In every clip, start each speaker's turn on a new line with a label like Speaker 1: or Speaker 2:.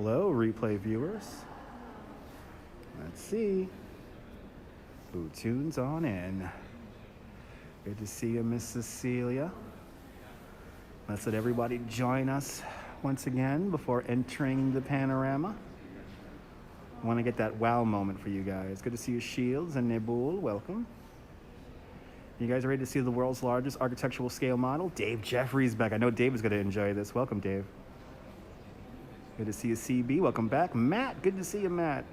Speaker 1: Hello, replay viewers. Let's see who tunes on in. Good to see you, Miss Cecilia. Let's let everybody join us once again before entering the panorama. I want to get that wow moment for you guys. Good to see you, Shields and Nebul. Welcome. You guys ready to see the world's largest architectural scale model? Dave Jeffries back. I know Dave is going to enjoy this. Welcome, Dave. Good to see you, CB. Welcome back. Matt, good to see you, Matt.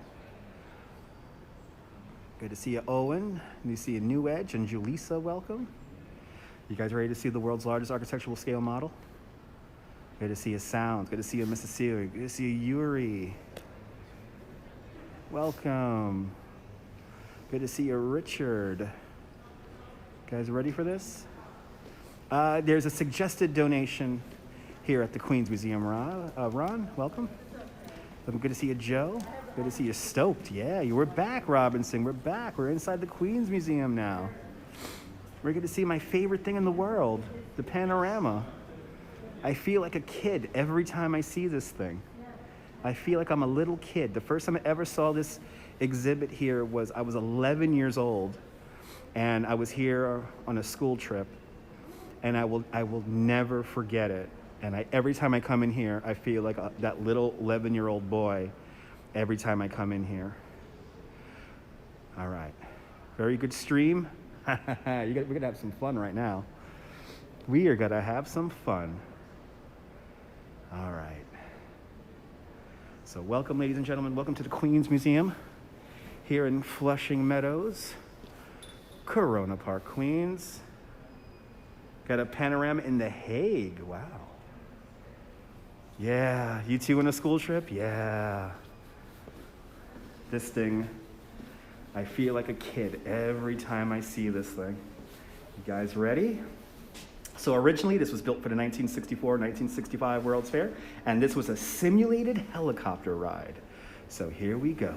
Speaker 1: Good to see you, Owen. Good to see you, New Edge and Julissa. Welcome. You guys ready to see the world's largest architectural scale model? Good to see you, Sounds. Good to see you, Miss Cecilia. Good to see you, Yuri. Welcome. Good to see you, Richard. Guys ready for this? There's a suggested donation here at the Queens Museum. Ron, welcome. Good to see you, Joe. Good to see you, Stoked. Yeah, you were back, Robinson. We're back. We're inside the Queens Museum now. We're going to see my favorite thing in the world, the panorama. I feel like a kid every time I see this thing. I feel like I'm a little kid. The first time I ever saw this exhibit here was I was 11 years old, and I was here on a school trip, and I will never forget it. And every time I come in here, I feel like that little 11-year-old boy every time I come in here. All right. Very good stream. We're going to have some fun right now. We are going to have some fun. All right. So welcome, ladies and gentlemen. Welcome to the Queens Museum here in Flushing Meadows, Corona Park, Queens. Got a panorama in The Hague. Wow. Yeah, you two on a school trip? Yeah. This thing, I feel like a kid every time I see this thing. You guys ready? So originally this was built for the 1964-1965 World's Fair, and this was a simulated helicopter ride. So here we go.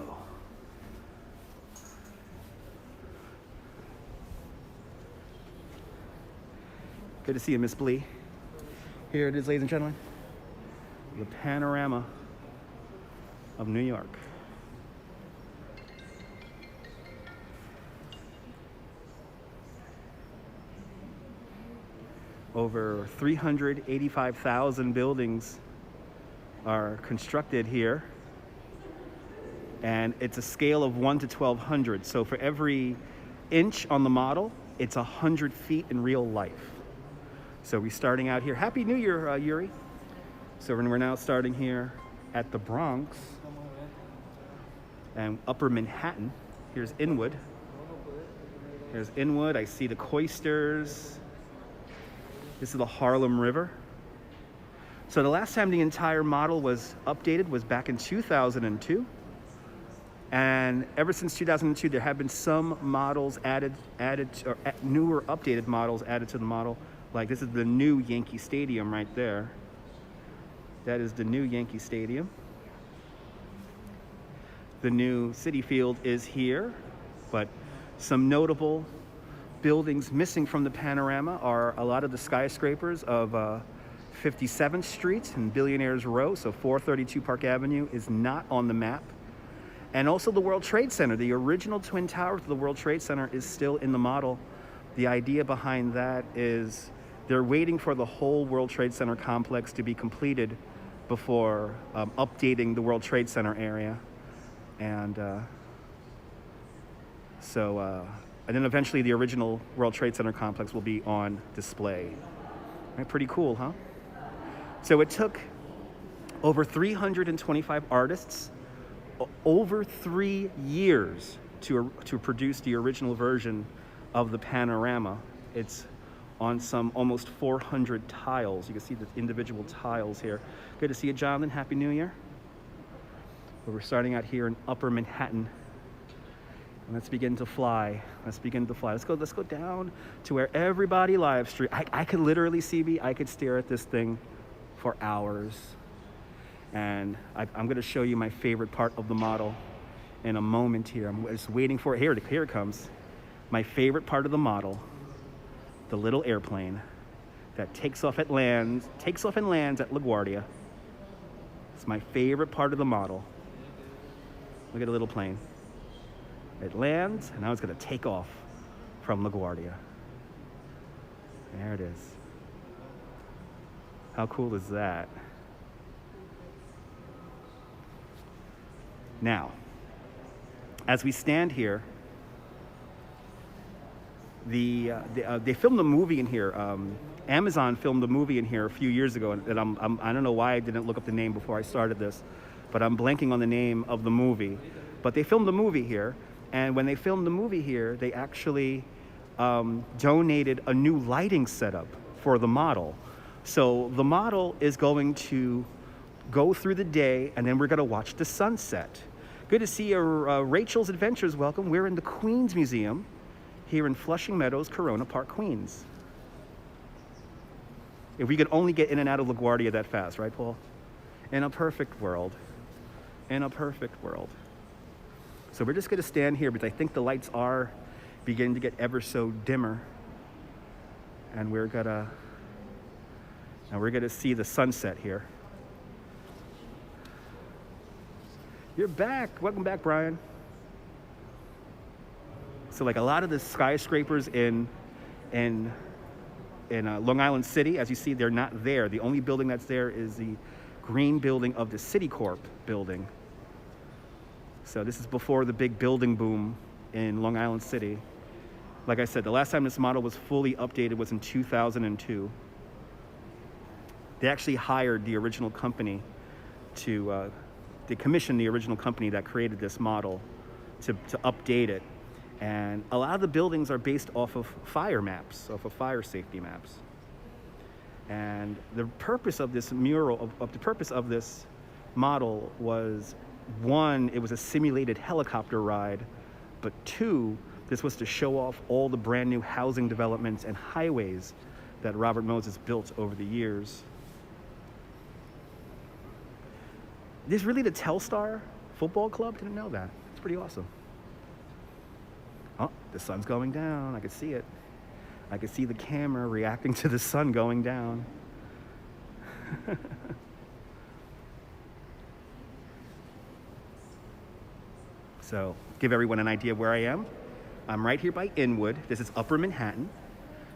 Speaker 1: Good to see you, Miss Blee. Here it is, ladies and gentlemen. The panorama of New York. Over 385,000 buildings are constructed here, and it's a scale of 1 to 1,200. So for every inch on the model, it's 100 feet in real life. So we're starting out here. Happy New Year, Yuri. So we're now starting here at the Bronx and Upper Manhattan. Here's Inwood. Here's Inwood. I see the Cloisters. This is the Harlem River. So the last time the entire model was updated was back in 2002. And ever since 2002, there have been some models added or newer updated models added to the model. Like this is the new Yankee Stadium right there. That is the new Yankee Stadium. The new Citi Field is here, but some notable buildings missing from the panorama are a lot of the skyscrapers of 57th Street and Billionaires Row. So 432 Park Avenue is not on the map. And also the World Trade Center. The original Twin Towers of the World Trade Center is still in the model. The idea behind that is they're waiting for the whole World Trade Center complex to be completed before updating the World Trade Center area. And and then eventually the original World Trade Center complex will be on display. Right, pretty cool, huh? So it took over 325 artists over 3 years to produce the original version of the panorama. It's on some almost 400 tiles. You can see the individual tiles here. Good to see you, Jonathan. Happy New Year. But we're starting out here in Upper Manhattan. And let's begin to fly. Let's begin to fly. Let's go down to where everybody live stream. I could literally, CB, I could stare at this thing for hours. And I'm going to show you my favorite part of the model in a moment here. I'm just waiting for it. Here it comes. My favorite part of the model, the little airplane that takes off and lands at LaGuardia. It's my favorite part of the model. Look at the little plane. It lands, and now it's going to take off from LaGuardia. There it is. How cool is that? Now, as we stand here, they filmed a movie in here. Amazon filmed a movie in here a few years ago, and I don't know why I didn't look up the name before I started this, but I'm blanking on the name of the movie. But they filmed the movie here, and when they filmed the movie here, they actually donated a new lighting setup for the model. So the model is going to go through the day, and then we're going to watch the sunset. Good to see you, Rachel's Adventures. Welcome. We're in the Queens Museum here in Flushing Meadows, Corona Park, Queens. If we could only get in and out of LaGuardia that fast, right, Paul? In a perfect world. In a perfect world. So we're just going to stand here because I think the lights are beginning to get ever so dimmer. And we're gonna see the sunset here. You're back. Welcome back, Brian. So like a lot of the skyscrapers in Long Island City, as you see, they're not there. The only building that's there is the green building of the Citicorp building. So this is before the big building boom in Long Island City. Like I said, the last time this model was fully updated was in 2002. They actually hired the original company they commissioned the original company that created this model to update it. And a lot of the buildings are based off of fire maps, off of fire safety maps. And the purpose of this mural, the purpose of this model was, one, it was a simulated helicopter ride, but two, this was to show off all the brand new housing developments and highways that Robert Moses built over the years. This is really the Telstar football club? Didn't know that. It's pretty awesome. Oh, the sun's going down. I could see it. I could see the camera reacting to the sun going down. So, give everyone an idea of where I am. I'm right here by Inwood. This is Upper Manhattan.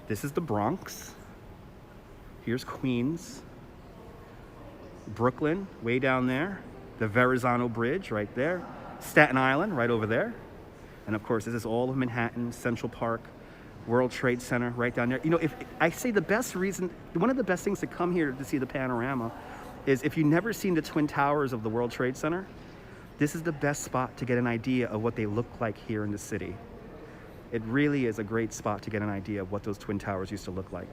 Speaker 1: This is the Bronx. Here's Queens. Brooklyn, way down there. The Verrazano Bridge, right there. Staten Island, right over there. And of course, this is all of Manhattan, Central Park, World Trade Center, right down there. You know, if I say the best reason, one of the best things to come here to see the panorama is if you've never seen the Twin Towers of the World Trade Center, this is the best spot to get an idea of what they look like here in the city. It really is a great spot to get an idea of what those Twin Towers used to look like.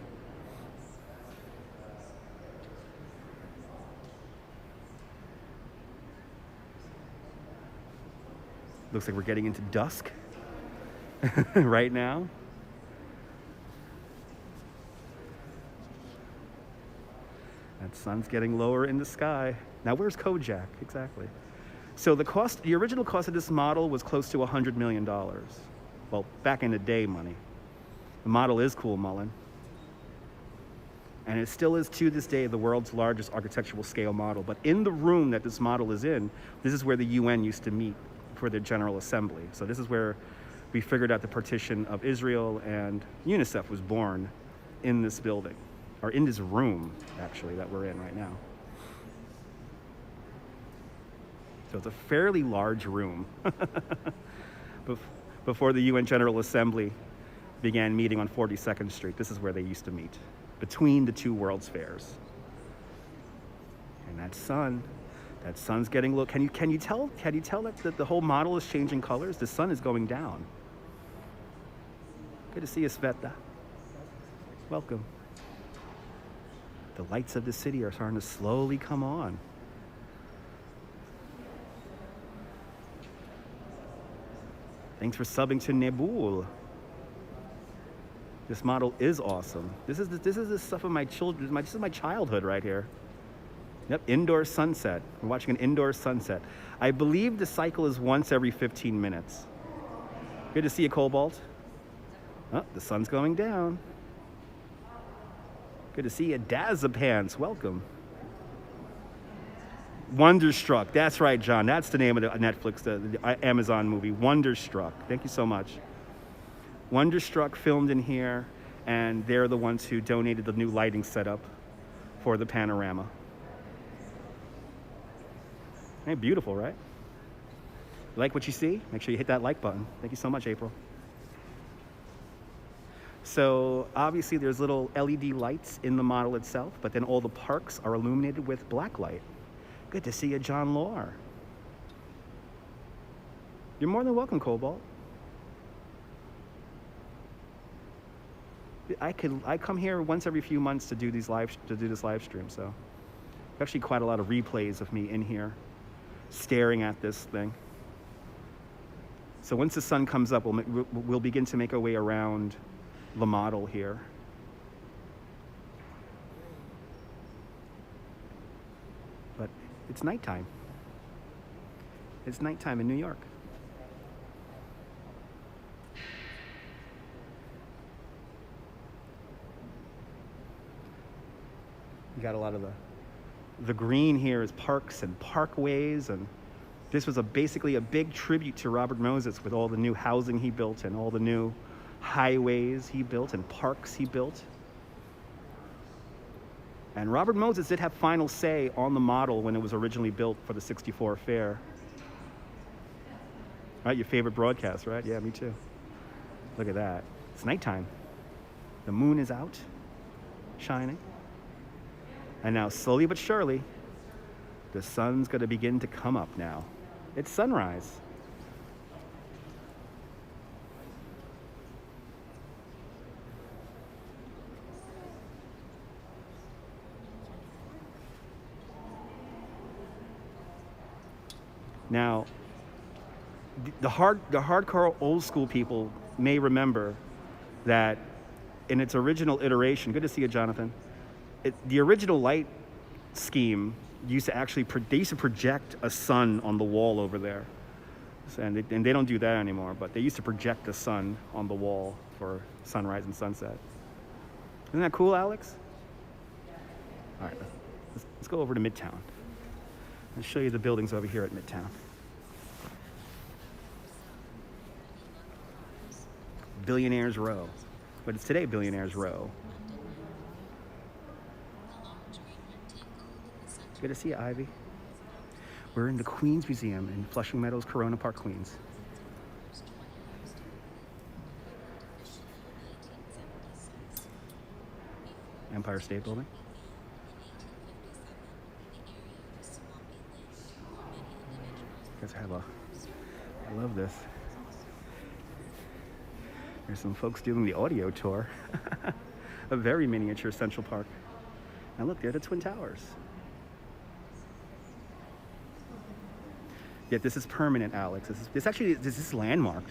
Speaker 1: Looks like we're getting into dusk right now. That sun's getting lower in the sky. Now where's Kojak? Exactly. So the original cost of this model was close to $100 million. Well, back in the day money. The model is cool, Mullen. And it still is to this day the world's largest architectural scale model. But in the room that this model is in, this is where the UN used to meet for their General Assembly. So this is where we figured out the partition of Israel, and UNICEF was born in this building, or in this room, actually, that we're in right now. So it's a fairly large room before the UN General Assembly began meeting on 42nd Street. This is where they used to meet, between the two World's Fairs. And that sun's getting low. Can you tell that the whole model is changing colors? The sun is going down. Good to see you, Sveta. Welcome. The lights of the city are starting to slowly come on. Thanks for subbing to Nebul. This model is awesome. This is the stuff of my children. This is my childhood right here. Yep, indoor sunset. We're watching an indoor sunset. I believe the cycle is once every 15 minutes. Good to see you, Cobalt. Oh, the sun's going down. Good to see you, Dazapants. Welcome. Wonderstruck. That's right, John. That's the name of the Netflix, the Amazon movie, Wonderstruck. Thank you so much. Wonderstruck filmed in here, and they're the ones who donated the new lighting setup for the panorama. Hey, beautiful, right? Like what you see? Make sure you hit that like button. Thank you so much, April. So obviously there's little LED lights in the model itself, but then all the parks are illuminated with black light. Good to see you, John Lohr. You're more than welcome, Cobalt. I come here once every few months to do this live stream, so actually quite a lot of replays of me in here staring at this thing. So once the sun comes up, we'll begin to make our way around the model here. But it's nighttime. It's nighttime in New York. You got a lot of the green here is parks and parkways, and this was basically a big tribute to Robert Moses with all the new housing he built and all the new highways he built and parks he built. And Robert Moses did have final say on the model when it was originally built for the '64 fair. Right, your favorite broadcast, right? Yeah, me too. Look at that. It's nighttime. The moon is out, shining. And now, slowly but surely, the sun's going to begin to come up now. It's sunrise. Now, the hardcore old school people may remember that in its original iteration, good to see you, Jonathan, the original light scheme used to actually project a sun on the wall over there. And they don't do that anymore, but they used to project a sun on the wall for sunrise and sunset. Isn't that cool, Alex? All right, let's go over to Midtown. I'll show you the buildings over here at Midtown. Billionaires Row. But it's today Billionaires Row. Good to see you, Ivy. We're in the Queens Museum in Flushing Meadows, Corona Park, Queens. Empire State Building. You guys have I love this. There's some folks doing the audio tour. A very miniature Central Park. And look, they're the Twin Towers. Yet this is permanent, Alex. This is landmarked.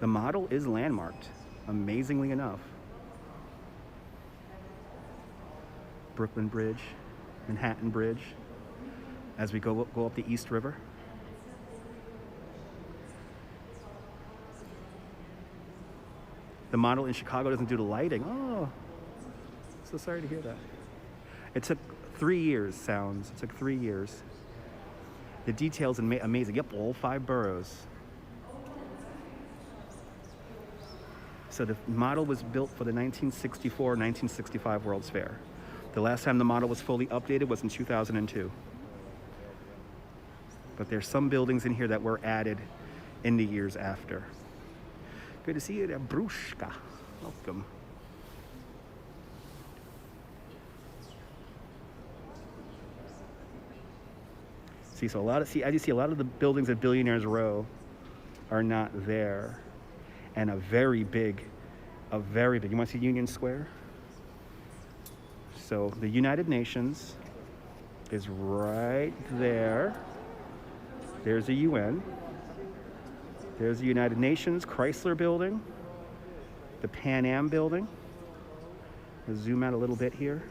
Speaker 1: The model is landmarked, amazingly enough. Brooklyn Bridge, Manhattan Bridge, as we go up the East River. The model in Chicago doesn't do the lighting. Oh, so sorry to hear that. It took 3 years, Sounds. It took 3 years. The details amazing. Yep, all 5 boroughs. So the model was built for the 1964-1965 World's Fair. The last time the model was fully updated was in 2002. But there's some buildings in here that were added in the years after. Good to see you there, Brushka. Welcome. So as you see, a lot of the buildings at Billionaires Row are not there. And a very big, you want to see Union Square? So the United Nations is right there. There's the UN. There's the United Nations Chrysler Building, the Pan Am Building. I'll zoom out a little bit here.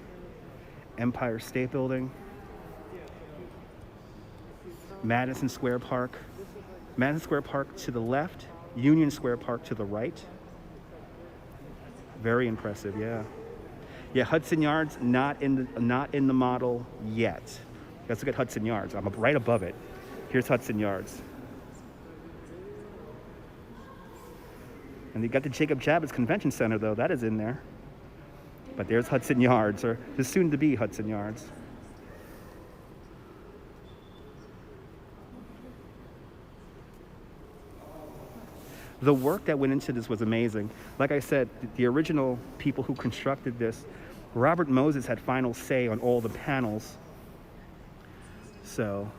Speaker 1: Empire State Building. Madison Square Park. Madison Square Park to the left, Union Square Park to the right. Very impressive, yeah. Yeah, Hudson Yards not in the model yet. Let's look at Hudson Yards. I'm right above it. Here's Hudson Yards. And you got the Jacob Javits Convention Center, though. That is in there. But there's Hudson Yards, or the soon-to-be Hudson Yards. The work that went into this was amazing. Like I said, the original people who constructed this, Robert Moses had final say on all the panels. So,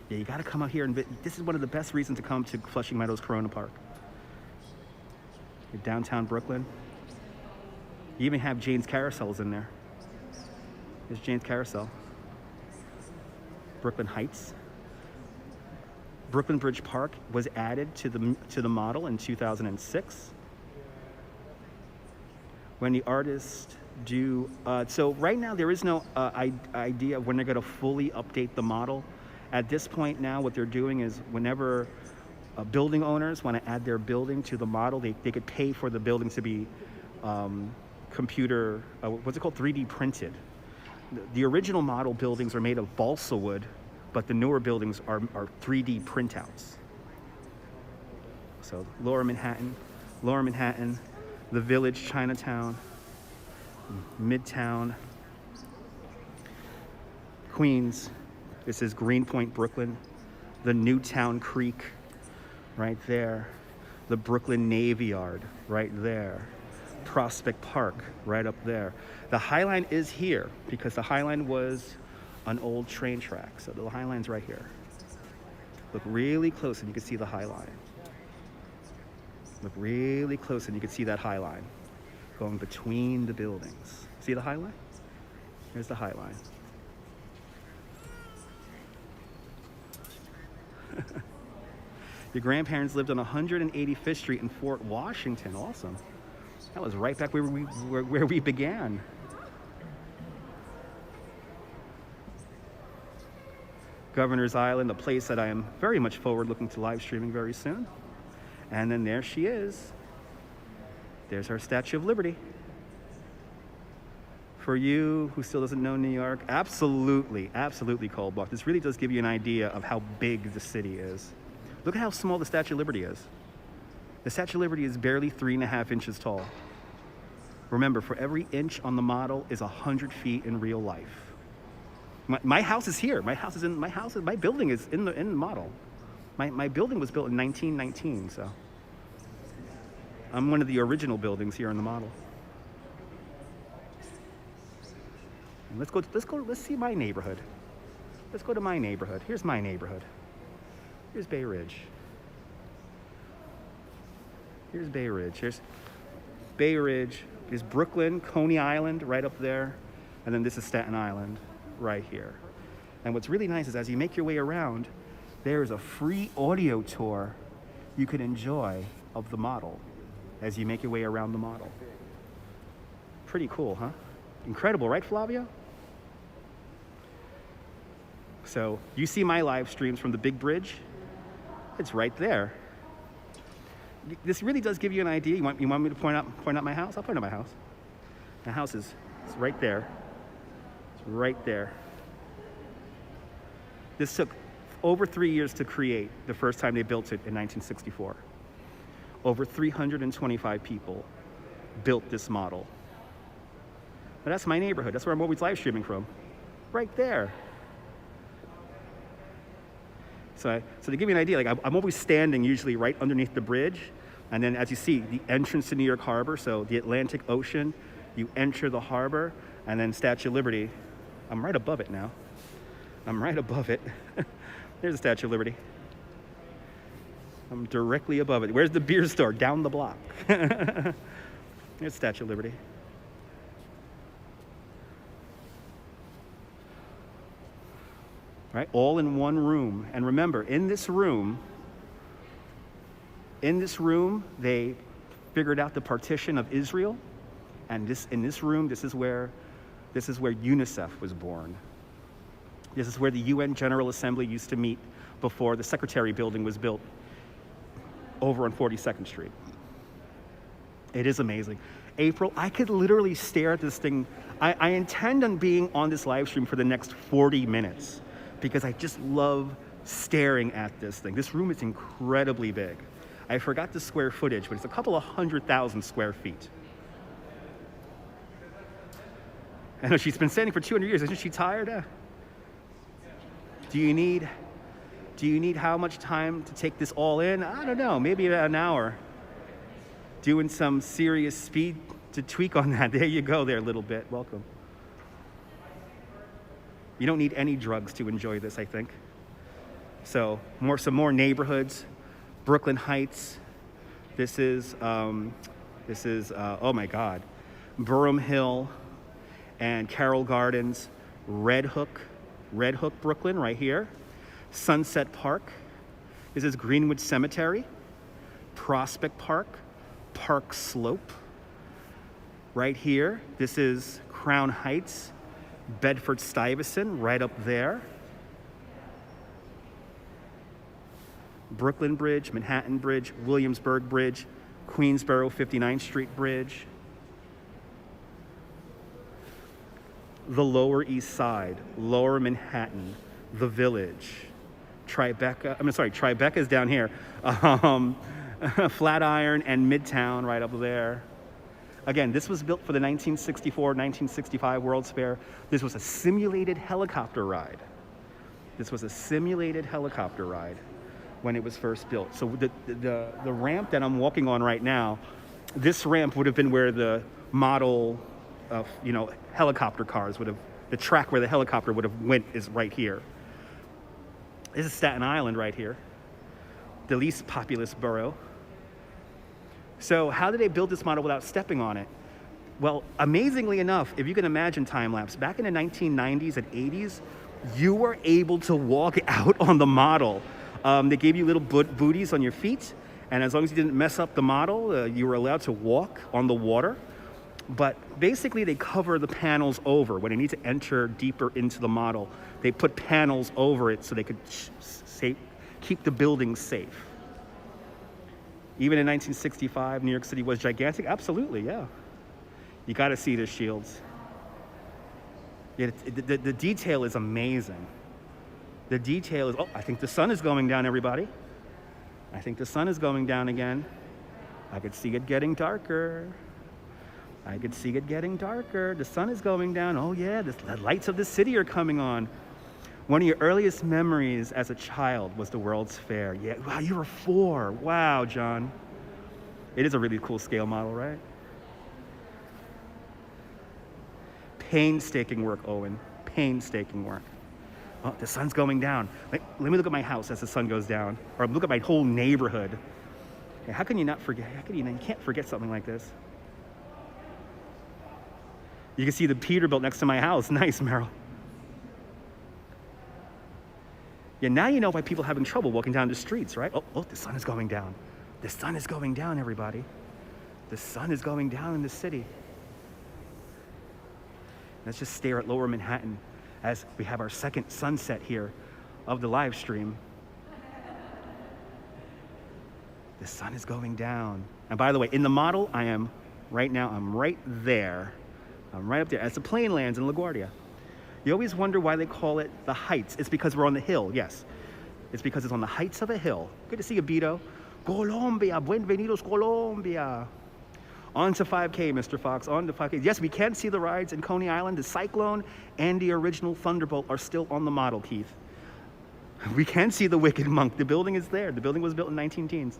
Speaker 1: yeah, you gotta come out here and this is one of the best reasons to come to Flushing Meadows Corona Park. In downtown Brooklyn. You even have Jane's Carousels in there. There's Jane's Carousel. Brooklyn Heights. Brooklyn Bridge Park was added to the model in 2006. When the artists do, so right now there is no idea of when they're gonna fully update the model. At this point now, what they're doing is whenever building owners want to add their building to the model, they could pay for the building to be computer, what's it called, 3D printed. The original model buildings are made of balsa wood, but the newer buildings are 3D printouts. So Lower Manhattan, the Village, Chinatown, Midtown, Queens. This is Greenpoint, Brooklyn, the Newtown Creek, right there, the Brooklyn Navy Yard, right there, Prospect Park, right up there. The High Line is here because the High Line was an old train track, so the High Line's right here. Look really close and you can see the High Line. Look really close and you can see that High Line going between the buildings. See the High Line? Here's the High Line. Your grandparents lived on 185th Street in Fort Washington. Awesome. That was right back where we began. Governor's Island, a place that I am very much forward looking to live streaming very soon. And then there she is. There's our Statue of Liberty. For you who still doesn't know New York, absolutely, absolutely cold block. This really does give you an idea of how big the city is. Look at how small the Statue of Liberty is. The Statue of Liberty is barely 3.5 inches tall. Remember, for every inch on the model is 100 feet in real life. My house is here. My building is in the model. My building was built in 1919, so I'm one of the original buildings here in the model. And let's see my neighborhood. Let's go to my neighborhood. Here's my neighborhood. Here's Bay Ridge. Here's Bay Ridge. Here's Bay Ridge. Here's Brooklyn, Coney Island right up there. And then this is Staten Island right here. And what's really nice is as you make your way around, there is a free audio tour you can enjoy of the model as you make your way around the model. Pretty cool, huh? Incredible, right, Flavio? So you see my live streams from the big bridge. It's right there. This really does give you an idea. You want me to point out my house? I'll point out my house. My house is right there. It's right there. This took over 3 years to create the first time they built it in 1964. Over 325 people built this model. But that's my neighborhood. That's where I'm always live streaming from. Right there. So to give you an idea, like I'm always standing usually right underneath the bridge. And then as you see, the entrance to New York Harbor, so the Atlantic Ocean, you enter the harbor, and then Statue of Liberty. I'm right above it now. I'm right above it. There's the Statue of Liberty. I'm directly above it. Where's the beer store? Down the block. There's Statue of Liberty. Right, all in one room. And remember, in this room, they figured out the partition of Israel. And in this room, this is where UNICEF was born. This is where the UN General Assembly used to meet before the Secretary Building was built over on 42nd Street. It is amazing. April, I could literally stare at this thing. I intend on being on this live stream for the next 40 minutes because I just love staring at this thing. This room is incredibly big. I forgot the square footage, but it's a couple of 100,000 square feet. I know she's been standing for 200 years. Isn't she tired? Do you need how much time to take this all in? I don't know, maybe about an hour. Doing some serious speed to tweak on that. There you go there a little bit. Welcome. You don't need any drugs to enjoy this, I think. So some more neighborhoods. Brooklyn Heights. This is oh my God, Burham Hill and Carroll Gardens, Red Hook, Brooklyn, right here. Sunset Park. This is Greenwood Cemetery, Prospect Park, Park Slope. Right here, this is Crown Heights, Bedford-Stuyvesant, right up there. Brooklyn Bridge, Manhattan Bridge, Williamsburg Bridge, Queensboro 59th Street Bridge. The Lower East Side, Lower Manhattan, the Village, Tribeca is down here. Flatiron and Midtown right up there. Again, this was built for the 1964-1965 World's Fair. This was a simulated helicopter ride. When it was first built. So the ramp that I'm walking on right now, this ramp would have been where the model of, helicopter cars would have, the track where the helicopter would have went is right here. This is Staten Island right here, the least populous borough. So how did they build this model without stepping on it? Well, amazingly enough, if you can imagine time lapse, back in the 1990s and 80s, you were able to walk out on the model. They gave you little booties on your feet, and as long as you didn't mess up the model, you were allowed to walk on the water. But basically, they cover the panels over. When they need to enter deeper into the model, they put panels over it so they could keep the building safe. Even in 1965, New York City was gigantic. Absolutely, yeah. You got to see the shields. Yeah, the detail is amazing. The detail is, I think the sun is going down, everybody. I think the sun is going down again. I could see it getting darker. The sun is going down. Oh yeah, the lights of the city are coming on. One of your earliest memories as a child was the World's Fair. Yeah, wow, you were 4. Wow, John. It is a really cool scale model, right? Painstaking work, Owen. Painstaking work. Oh, the sun's going down. Let me look at my house as the sun goes down, or look at my whole neighborhood. How can you not forget? You can't forget something like this. You can see the Peterbilt next to my house. Nice, Meryl. Yeah, now you know why people are having trouble walking down the streets, right? Oh, the sun is going down. The sun is going down, everybody. The sun is going down in the city. Let's just stare at Lower Manhattan as we have our second sunset here of the live stream. The sun is going down. And by the way, in the model, I'm right there. I'm right up there. As the plane lands in LaGuardia. You always wonder why they call it the Heights. It's because we're on the hill, yes. It's because it's on the heights of a hill. Good to see you, Beto. Colombia, bienvenidos, Colombia. On to 5K, Mr. Fox, on to 5K. Yes, we can see the rides in Coney Island. The Cyclone and the original Thunderbolt are still on the model, Keith. We can see the Wicked Monk. The building is there. The building was built in 19 teens.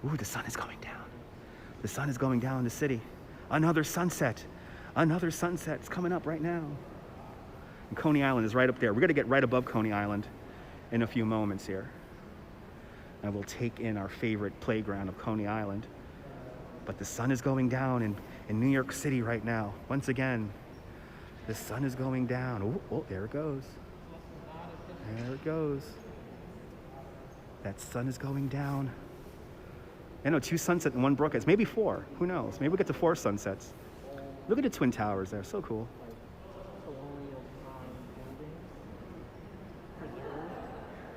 Speaker 1: Ooh, the sun is going down. The sun is going down in the city. Another sunset. Another sunset. It's coming up right now. And Coney Island is right up there. We're going to get right above Coney Island in a few moments here. And we'll take in our favorite playground of Coney Island. But the sun is going down in New York City right now. Once again, the sun is going down. Oh, there it goes. There it goes. That sun is going down. I know 2 sunsets and 1 broadcast, maybe 4. Who knows? Maybe we'll get to 4 sunsets. Look at the Twin Towers there. So cool.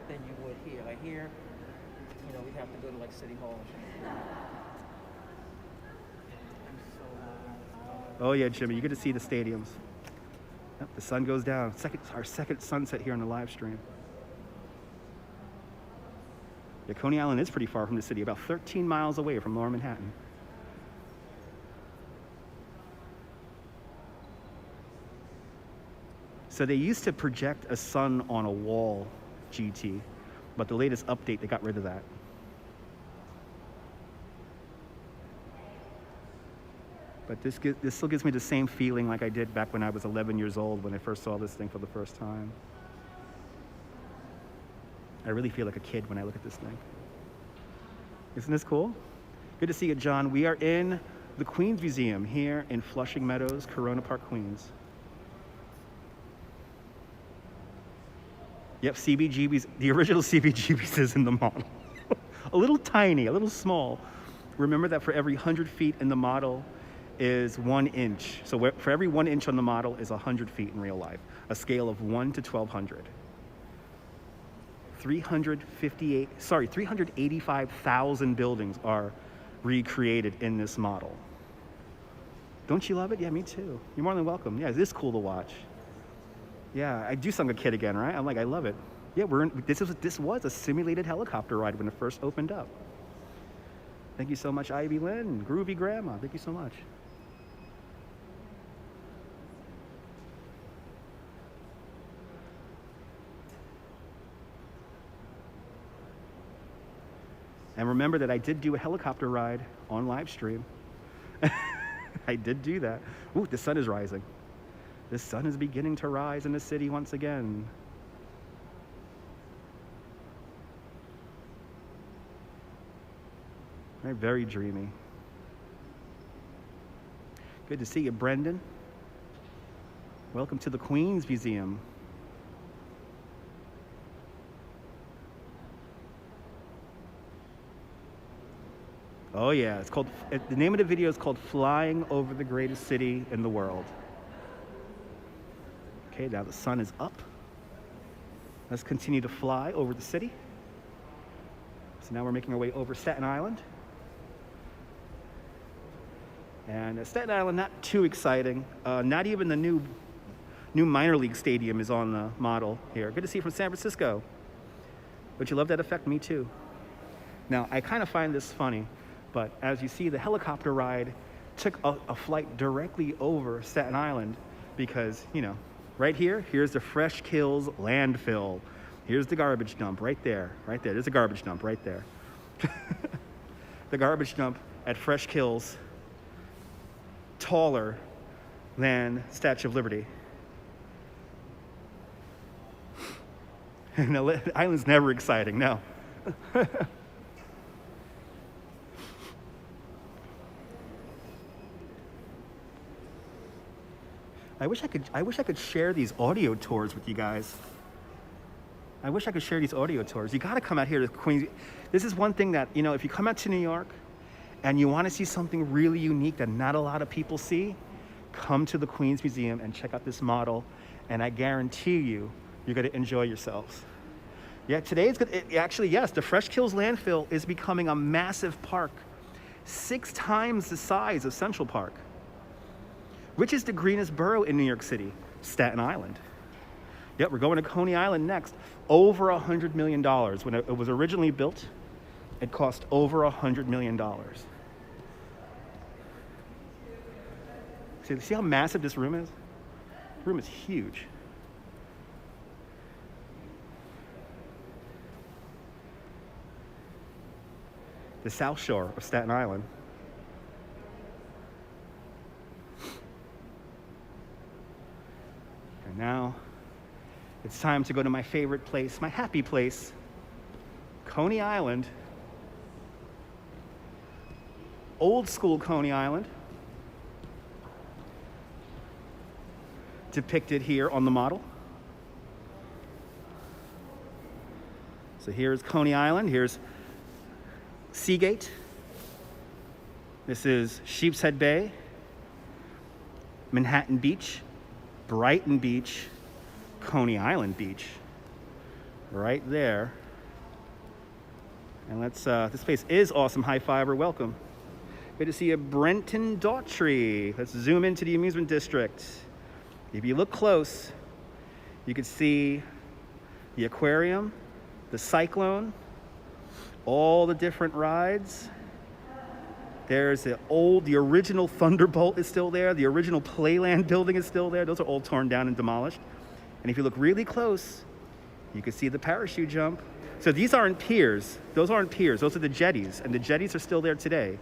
Speaker 2: Than you would here. Like here, we'd have to go to like City Hall. I'm
Speaker 1: Oh yeah, Jimmy, you get to see the stadiums. Yep, the sun goes down. Our second sunset here on the live stream. Yeah, Coney Island is pretty far from the city, about 13 miles away from Lower Manhattan. So they used to project a sun on a wall, GT, but the latest update, they got rid of that. But this still gives me the same feeling like I did back when I was 11 years old when I first saw this thing for the first time. I really feel like a kid when I look at this thing. Isn't this cool? Good to see you, John. We are in the Queens Museum here in Flushing Meadows, Corona Park, Queens. Yep, CBGB's, the original CBGB's is in the model. A little tiny, a little small. Remember that for every 100 feet in the model is 1 inch. So for every 1 inch on the model is 100 feet in real life. A scale of 1 to 1,200. 385,000 buildings are recreated in this model. Don't you love it? Yeah, me too. You're more than welcome. Yeah, it is cool to watch. Yeah, I do sound like a kid again, right? I'm like, I love it. Yeah, this was a simulated helicopter ride when it first opened up. Thank you so much, Ivy Lynn, Groovy Grandma. Thank you so much. And remember that I did do a helicopter ride on live stream. I did do that. Ooh, the sun is rising. The sun is beginning to rise in the city once again. They're very dreamy. Good to see you, Brendan. Welcome to the Queens Museum. Oh yeah, the name of the video is called Flying Over the Greatest City in the World. Okay, now the sun is up. Let's continue to fly over the city. So now we're making our way over Staten Island. And Staten Island, not too exciting. Not even the new minor league stadium is on the model here. Good to see you from San Francisco. But you love that effect? Me too. Now, I kind of find this funny, but as you see, the helicopter ride took a flight directly over Staten Island because, you know, right here, here's the Fresh Kills landfill. Here's the garbage dump right there, right there. There's a garbage dump right there. The garbage dump at Fresh Kills, taller than Statue of Liberty. And the island's never exciting, no. I wish I could share these audio tours with you guys. I wish I could share these audio tours. You got to come out here to Queens. This is one thing that, you know, if you come out to New York and you want to see something really unique that not a lot of people see, come to the Queens Museum and check out this model, and I guarantee you, you're going to enjoy yourselves. Yeah, today's good. Actually, yes, the Fresh Kills landfill is becoming a massive park, 6 times the size of Central Park. Which is the greenest borough in New York City? Staten Island. Yep, we're going to Coney Island next. Over $100 million. When it was originally built, it cost over $100 million. See how massive this room is? The room is huge. The South Shore of Staten Island. And now, it's time to go to my favorite place, my happy place, Coney Island. Old school Coney Island. Depicted here on the model. So here's Coney Island. Here's Seagate. This is Sheepshead Bay, Manhattan Beach, Brighton Beach, Coney Island Beach, right there. And let's, this place is awesome. High Fiber, welcome. Good to see you, Brenton Daughtry. Let's zoom into the amusement district. If you look close, you can see the aquarium, the cyclone, all the different rides. There's the original Thunderbolt is still there. The original Playland building is still there. Those are all torn down and demolished. And if you look really close, you can see the parachute jump. So these aren't piers. Those aren't piers. Those are the jetties. And the jetties are still there today.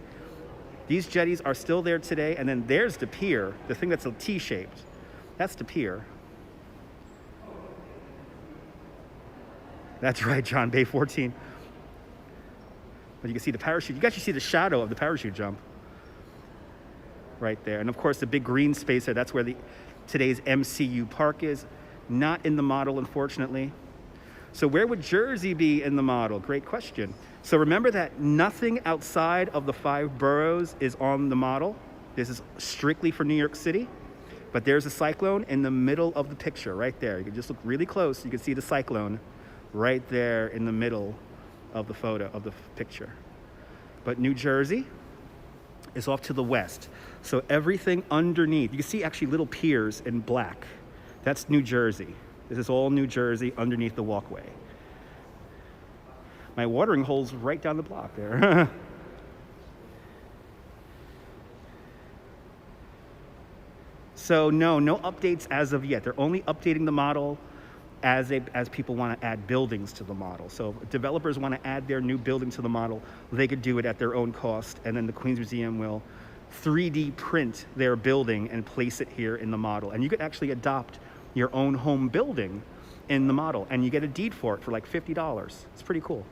Speaker 1: These jetties are still there today. And then there's the pier, the thing that's a T-shaped. That's the pier. That's right, John, Bay 14. But you can see the parachute. You can actually see the shadow of the parachute jump right there. And of course, the big green space there, that's where today's MCU Park is. Not in the model, unfortunately. So where would Jersey be in the model? Great question. So remember that nothing outside of the 5 boroughs is on the model. This is strictly for New York City. But there's a cyclone in the middle of the picture right there. You can just look really close. You can see the cyclone right there in the middle of the photo, of the picture. But New Jersey is off to the west. So everything underneath, you can see actually little piers in black. That's New Jersey. This is all New Jersey underneath the walkway. My watering hole's right down the block there. So no updates as of yet. They're only updating the model as people want to add buildings to the model. So if developers want to add their new building to the model, they could do it at their own cost, and then the Queens Museum will 3D print their building and place it here in the model. And you could actually adopt your own home building in the model, and you get a deed for it for like $50. It's pretty cool.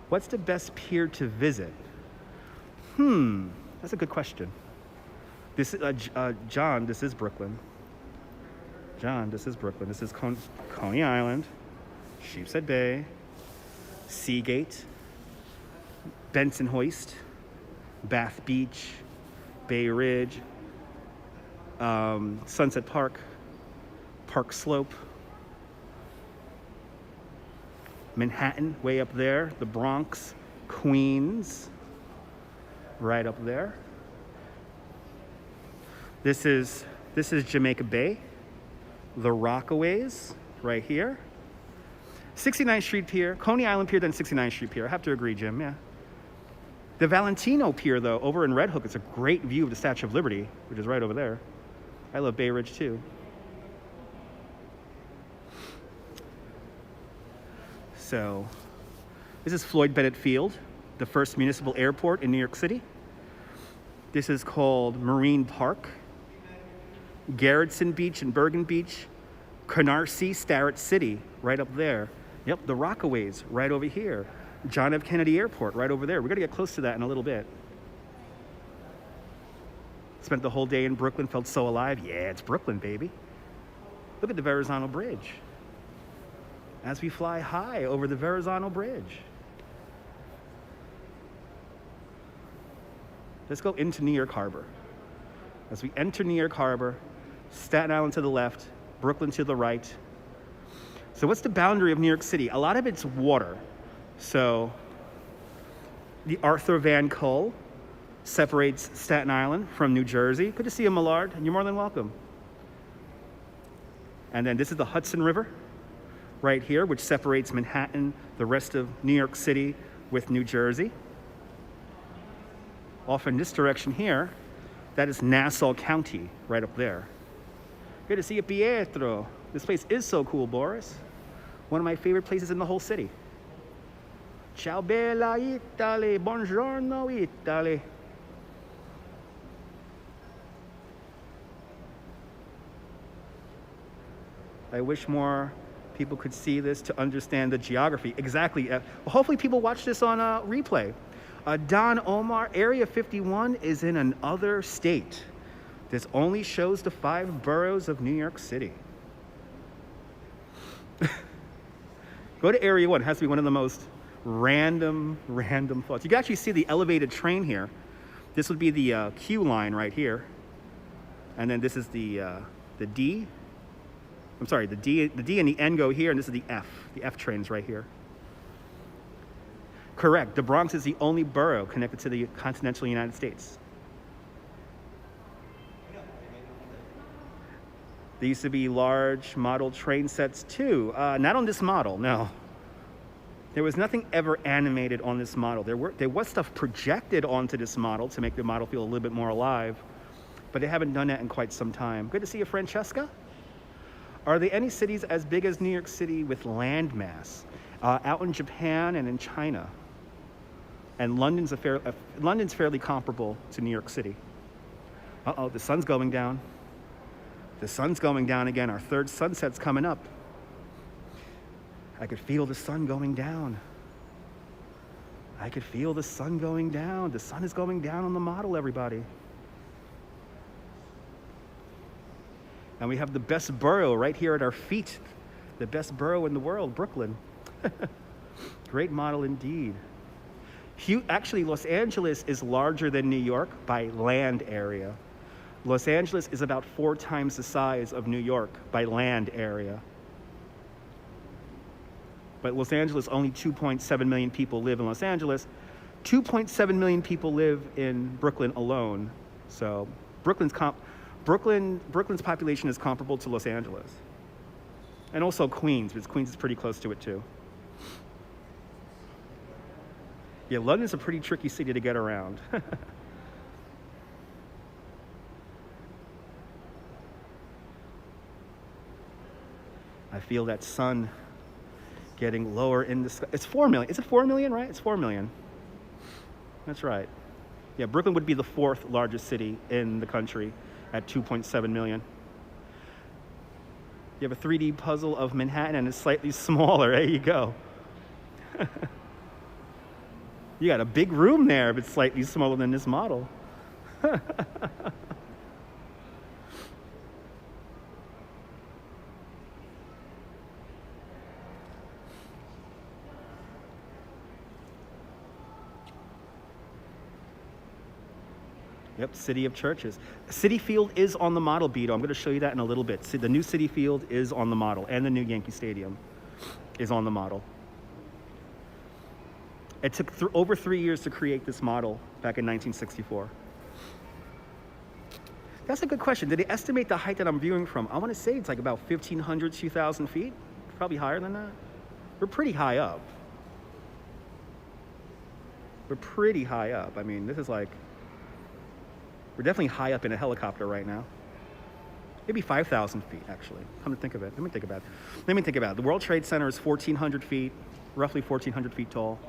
Speaker 1: What's the best pier to visit? That's a good question. This is John. This is Brooklyn. John, this is Brooklyn. This is Coney Island, Sheepshead Bay, Seagate, Bensonhurst, Bath Beach, Bay Ridge, Sunset Park, Park Slope, Manhattan, way up there, the Bronx, Queens, right up there. This is Jamaica Bay, the Rockaways, right here. 69th Street Pier, Coney Island Pier, then 69th Street Pier. I have to agree, Jim, yeah. The Valentino Pier, though, over in Red Hook, it's a great view of the Statue of Liberty, which is right over there. I love Bay Ridge, too. So, this is Floyd Bennett Field, the first municipal airport in New York City. This is called Marine Park. Gerritsen Beach and Bergen Beach. Canarsie, Starrett City, right up there. Yep, the Rockaways, right over here. John F. Kennedy Airport, right over there. We're gonna get close to that in a little bit. Spent the whole day in Brooklyn, felt so alive. Yeah, it's Brooklyn, baby. Look at the Verrazano Bridge. As we fly high over the Verrazano Bridge. Let's go into New York Harbor. As we enter New York Harbor, Staten Island to the left, Brooklyn to the right. So what's the boundary of New York City? A lot of it's water. So the Arthur Van Kull separates Staten Island from New Jersey. Good to see you, Millard. You're more than welcome. And then this is the Hudson River right here, which separates Manhattan, the rest of New York City with New Jersey. Off in this direction here, that is Nassau County, right up there. Good to see you, Pietro. This place is so cool, Boris. One of my favorite places in the whole city. Ciao bella Italy, buongiorno Italy. I wish more people could see this to understand the geography. Exactly. Hopefully people watch this on replay. Don Omar, Area 51 is in another state. This only shows the 5 boroughs of New York City. Go to Area 1. It has to be one of the most random thoughts. You can actually see the elevated train here. This would be the Q line right here. And then this is the D. I'm sorry, the D and the N go here, and this is the F. The F train's right here. Correct. The Bronx is the only borough connected to the continental United States. There used to be large model train sets too. Not on this model, no. There was nothing ever animated on this model. There was stuff projected onto this model to make the model feel a little bit more alive, but they haven't done that in quite some time. Good to see you, Francesca. Are there any cities as big as New York City with land mass? Out in Japan and in China. And London's fairly comparable to New York City. Uh-oh, the sun's going down. The sun's going down again. Our third sunset's coming up. I could feel the sun going down. I could feel the sun going down. The sun is going down on the model, everybody. And we have the best borough right here at our feet. The best borough in the world, Brooklyn. Great model indeed. Actually, Los Angeles is larger than New York by land area. Los Angeles is about 4 times the size of New York by land area. But Los Angeles, only 2.7 million people live in Los Angeles. 2.7 million people live in Brooklyn alone. So Brooklyn's population is comparable to Los Angeles. And also Queens, because Queens is pretty close to it too. Yeah, London's a pretty tricky city to get around. I feel that sun getting lower in the sky. It's 4 million. Is it 4 million, right? It's 4 million. That's right. Yeah, Brooklyn would be the 4th largest city in the country at 2.7 million. You have a 3D puzzle of Manhattan and it's slightly smaller. There you go. You got a big room there, but slightly smaller than this model. Yep, City of Churches. City Field is on the model, Beto. I'm going to show you that in a little bit. See, the new City Field is on the model, and the new Yankee Stadium is on the model. It took over 3 years to create this model back in 1964. That's a good question. Did they estimate the height that I'm viewing from? I want to say it's like about 1,500, 2,000 feet. Probably higher than that. We're pretty high up. We're pretty high up. I mean, this is like, we're definitely high up in a helicopter right now. Maybe 5,000 feet, actually. Come to think of it. Let me think about it. The World Trade Center is 1,400 feet, roughly 1,400 feet tall.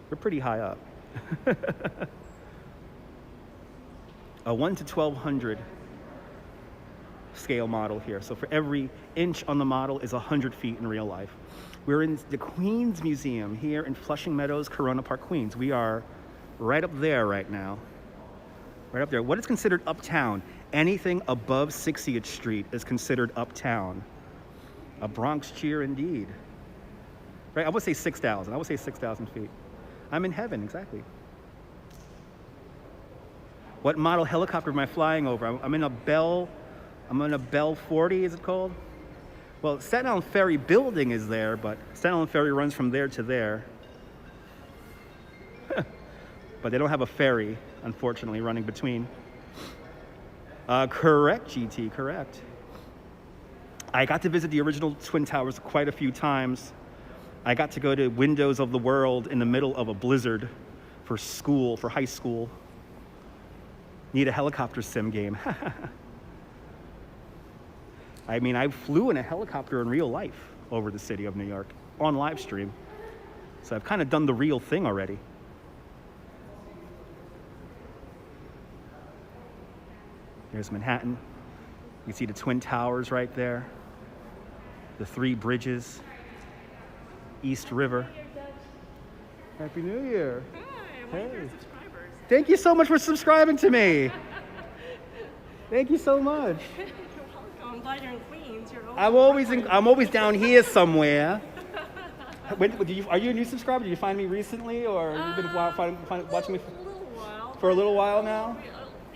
Speaker 1: We're pretty high up. A 1 to 1,200 scale model here. So for every inch on the model is 100 feet in real life. We're in the Queens Museum here in Flushing Meadows, Corona Park, Queens. We are right up there right now. Right up there. What is considered uptown? Anything above 60th Street is considered uptown. A Bronx cheer indeed. Right, I would say 6,000. I would say 6,000 feet. I'm in heaven, exactly. What model helicopter am I flying over? I'm in a Bell 40, is it called? Well, Staten Island Ferry building is there, but Staten Island Ferry runs from there to there. But they don't have a ferry, unfortunately, running between. Correct, GT, correct. I got to visit the original Twin Towers quite a few times. I got to go to Windows of the World in the middle of a blizzard for school, for high school. Need a helicopter sim game. I mean, I flew in a helicopter in real life over the city of New York on live stream. So I've kind of done the real thing already. There's Manhattan. You see the Twin Towers right there. The 3 bridges. East River. Happy New Year.
Speaker 3: Hi, I'm one of your subscribers.
Speaker 1: Thank you so much for subscribing to me. Thank you so much.
Speaker 3: You're welcome. I'm glad you're in Queens.
Speaker 1: I'm always down here somewhere. Are you a new subscriber? Did you find me recently, or you've been watching me
Speaker 3: A little while.
Speaker 1: for a little while now?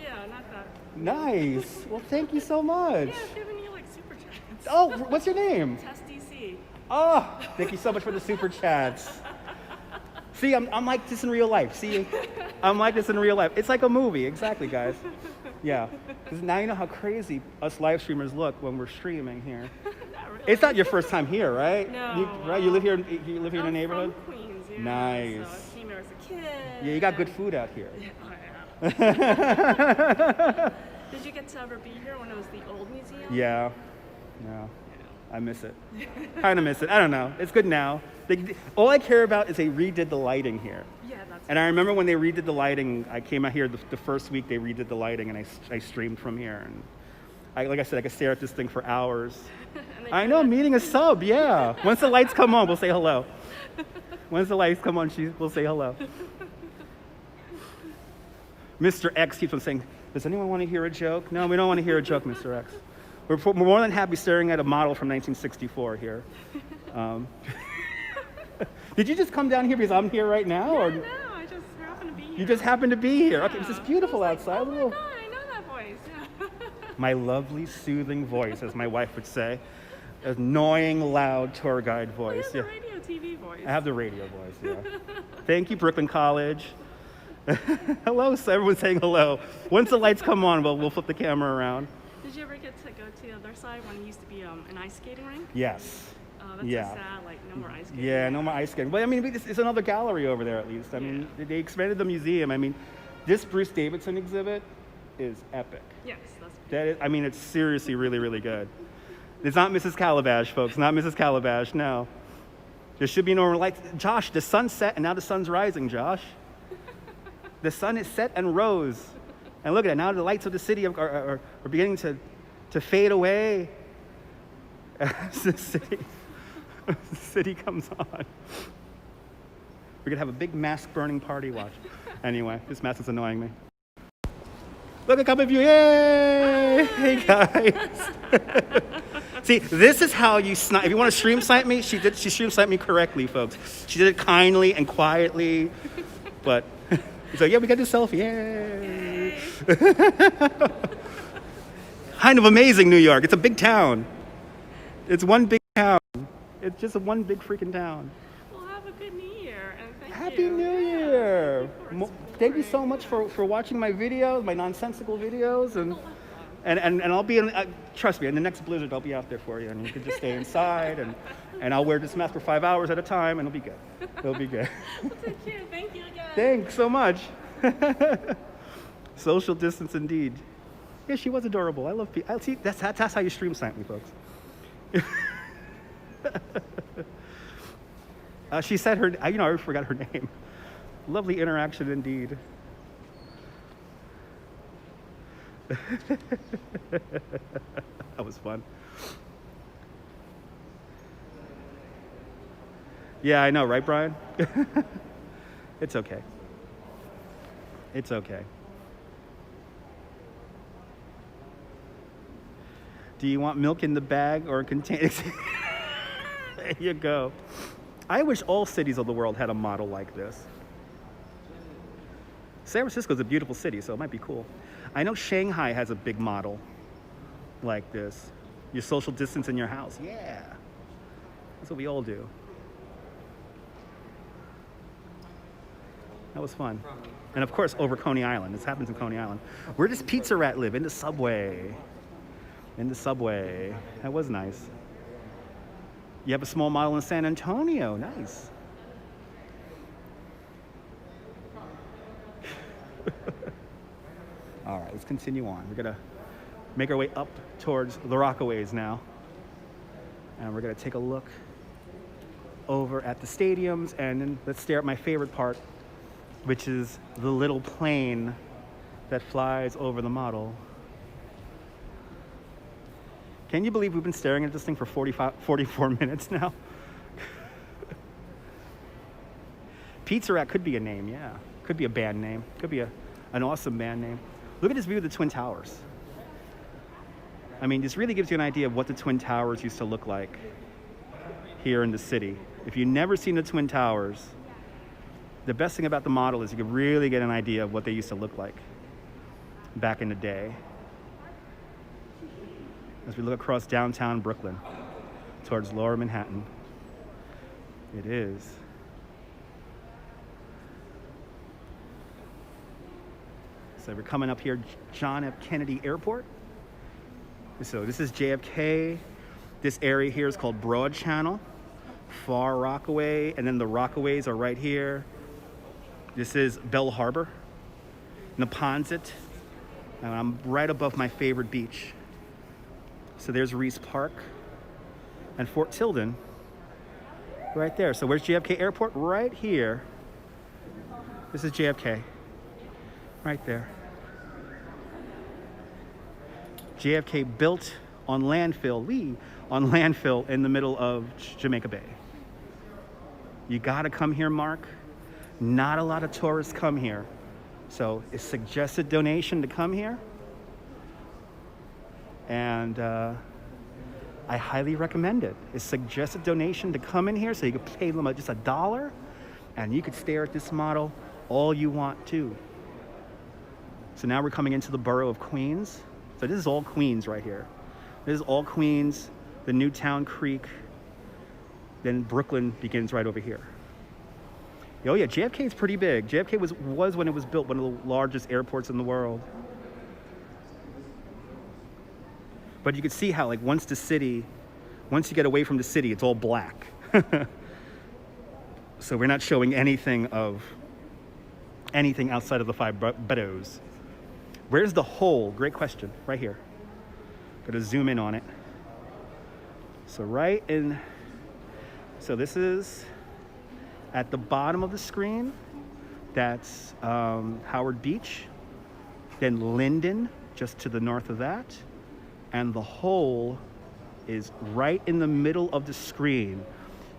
Speaker 3: Yeah, not that.
Speaker 1: Nice. Well, thank you so much.
Speaker 3: Yeah, I've given you like
Speaker 1: Oh, what's your name?
Speaker 3: Test DC.
Speaker 1: Oh, thank you so much for the super chats. See, I'm like this in real life. See, I'm like this in real life. It's like a movie, exactly, guys. Yeah, because now you know how crazy us live streamers look when we're streaming here.
Speaker 3: Not really.
Speaker 1: It's not your first time here, right?
Speaker 3: No.
Speaker 1: Right? You live here. You live here in the
Speaker 3: I'm
Speaker 1: neighborhood.
Speaker 3: From Queens, yeah.
Speaker 1: Nice.
Speaker 3: So I came here as a kid.
Speaker 1: Yeah, you got good food out here.
Speaker 3: Oh, yeah. Did you get to ever be here when it was the old museum?
Speaker 1: Yeah. I miss it. Kind of miss it. I don't know. It's good now. All I care about is they redid the lighting here.
Speaker 3: Yeah, that's.
Speaker 1: And I remember when they redid the lighting, I came out here the first week they redid the lighting, and I streamed from here. And like I said, I could stare at this thing for hours. I know, meeting a sub, yeah. Once the lights come on, we'll say hello. Once the lights come on, we'll say hello. Mr. X keeps on saying, does anyone want to hear a joke? No, we don't want to hear a joke, Mr. X. We're more than happy staring at a model from 1964 here. Did you just come down here because I'm here right now? Or?
Speaker 3: No, I just happen to be here.
Speaker 1: You just happen to be here. Okay,
Speaker 3: Yeah.
Speaker 1: it's just beautiful outside.
Speaker 3: Oh my God, I know that voice. Yeah.
Speaker 1: My lovely, soothing voice, as my wife would say. Annoying, loud tour guide voice.
Speaker 3: You have the radio TV voice.
Speaker 1: I have the radio voice, yeah. Thank you, Brooklyn College. Hello, so everyone's saying hello. Once the lights come on, we'll flip the camera around.
Speaker 3: Did you ever get to go to the other side when it used to be an ice skating rink?
Speaker 1: Yes.
Speaker 3: Oh, that's
Speaker 1: Yeah.
Speaker 3: so sad. Like, no more ice skating.
Speaker 1: Yeah, no more ice skating. But I mean, it's another gallery over there at least. I mean, they expanded the museum. I mean, this Bruce Davidson exhibit is epic.
Speaker 3: Yes, that's.
Speaker 1: That is, I mean, it's seriously really, really good. It's not Mrs. Calabash, folks. Not Mrs. Calabash, no. There should be no more lights. Josh, the sun set and now the sun's rising, Josh. The sun is set and rose. And look at it. Now the lights of the city are beginning to fade away as the city comes on. We're going to have a big mask burning party watch. Anyway, this mask is annoying me. Look, a couple of you. Yay! Hey, guys. See, this is how you snipe. If you want to stream snipe me, she stream sniped me correctly, folks. She did it kindly and quietly. But, so yeah, we got this selfie. Yay! Kind of amazing, New York. It's a big town. It's one big town. It's just one big freaking town.
Speaker 3: Well, have a good New Year, and thank
Speaker 1: Happy
Speaker 3: you.
Speaker 1: New
Speaker 3: Yeah,
Speaker 1: Year!
Speaker 3: thank you for
Speaker 1: Thank you so
Speaker 3: supporting.
Speaker 1: much for watching my videos, my nonsensical videos, and I'll be in. Trust me, in the next blizzard, I'll be out there for you, and you can just stay inside, and I'll wear this mask for 5 hours at a time, and it'll be good. It'll be good.
Speaker 3: Well, take care. Thank you again.
Speaker 1: Thanks so much. Social distance indeed. Yeah, she was adorable. I love people. See, that's how you stream snipe me, folks. She said her. I forgot her name. Lovely interaction indeed. That was fun. Yeah, I know, right, Brian? It's okay. It's okay. Do you want milk in the bag or a container? There you go. I wish all cities of the world had a model like this. San Francisco is a beautiful city, so it might be cool. I know Shanghai has a big model like this. Your social distance in your house. Yeah. That's what we all do. That was fun. And of course, over Coney Island. This happens in Coney Island. Where does Pizza Rat live? In the subway. In the subway. That was nice. You have a small model in San Antonio. Nice. All right, let's continue on. We're gonna make our way up towards the Rockaways now. And we're gonna take a look over at the stadiums, and then let's stare at my favorite part, which is the little plane that flies over the model. Can you believe we've been staring at this thing for 44 minutes now? Pizza Rat could be a name, yeah. Could be a band name. Could be an awesome band name. Look at this view of the Twin Towers. I mean, this really gives you an idea of what the Twin Towers used to look like here in the city. If you've never seen the Twin Towers, the best thing about the model is you can really get an idea of what they used to look like back in the day. as we look across downtown Brooklyn towards Lower Manhattan. It is. So we're coming up here, John F. Kennedy Airport. So this is JFK. This area here is called Broad Channel, Far Rockaway, and then the Rockaways are right here. This is Bell Harbor, Neponset, and I'm right above my favorite beach. So there's Reese Park and Fort Tilden right there. So where's JFK Airport? Right here. This is JFK, right there. JFK built on landfill, in the middle of Jamaica Bay. You gotta come here, Mark. Not a lot of tourists come here. So it's suggested donation to come here. And I highly recommend it. It's suggested donation to come in here, so you could pay them just $1 and you could stare at this model all you want to. So now we're coming into the borough of Queens. So this is all Queens right here. This is all Queens, the Newtown Creek, then Brooklyn begins right over here. Oh yeah, JFK is pretty big. JFK was when it was built, one of the largest airports in the world. But you could see how, like, once you get away from the city, it's all black. So we're not showing anything outside of the five boroughs. Where's the hole? Great question. Right here. Got to zoom in on it. So this is at the bottom of the screen. That's Howard Beach. Then Linden, just to the north of that. And the hole is right in the middle of the screen.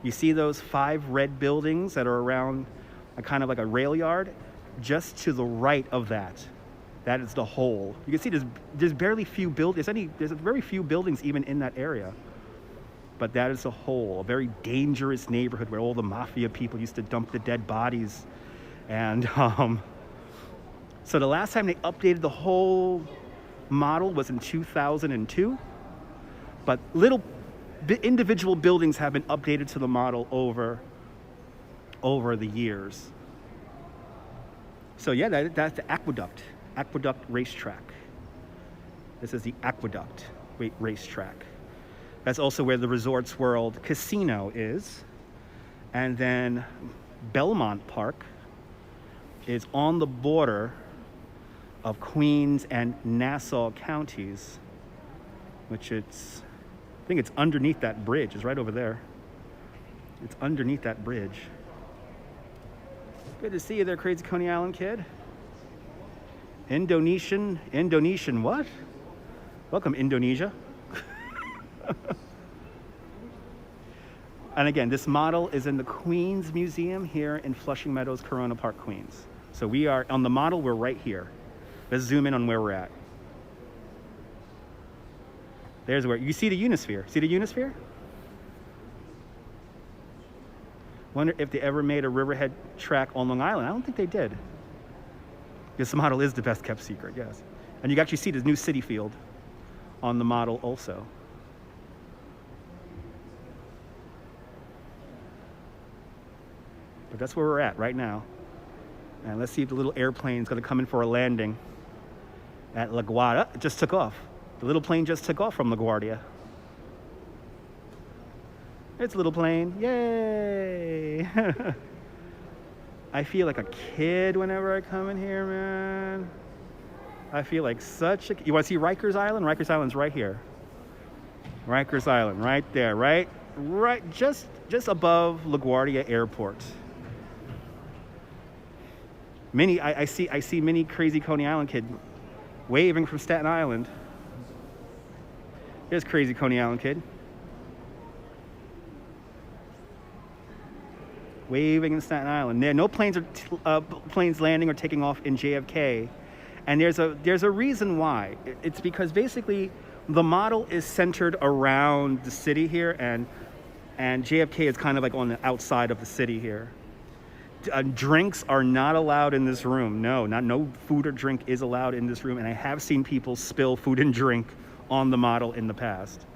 Speaker 1: You see those 5 red buildings that are around kind of like a rail yard? Just to the right of that. That is the hole. You can see there's barely few buildings. There's very few buildings even in that area. But that is the hole, a very dangerous neighborhood where all the mafia people used to dump the dead bodies. And so the last time they updated the whole model was in 2002. But individual buildings have been updated to the model over the years. So yeah, that's the Aqueduct Racetrack. This is the Aqueduct Racetrack. That's also where the Resorts World Casino is. And then Belmont Park is on the border of Queens and Nassau counties, I think it's underneath that bridge. It's right over there. It's underneath that bridge. Good to see you there, Crazy Coney Island kid. Indonesian what? Welcome, Indonesia. And again, this model is in the Queens Museum here in Flushing Meadows, Corona Park, Queens. So we are, on the model, we're right here. Let's zoom in on where we're at. There's where, you see the Unisphere? See the Unisphere? Wonder if they ever made a Riverhead track on Long Island. I don't think they did. This model is the best kept secret, yes. And you can actually see the new City Field on the model also. But that's where we're at right now. And let's see if the little airplane's gonna come in for a landing at LaGuardia. It just took off. The little plane just took off from LaGuardia. It's a little plane, yay! I feel like a kid whenever I come in here, man. I feel like such a... You wanna see Rikers Island? Rikers Island's right here. Rikers Island, right there, right just above LaGuardia Airport. I see many Crazy Coney Island kid waving from Staten Island. There's Crazy Coney Island kid. Waving in Staten Island. There, no planes landing or taking off in JFK. And there's a reason why. It's because basically the model is centered around the city here, and JFK is kind of like on the outside of the city here. Drinks are not allowed in this room. No food or drink is allowed in this room. And I have seen people spill food and drink on the model in the past.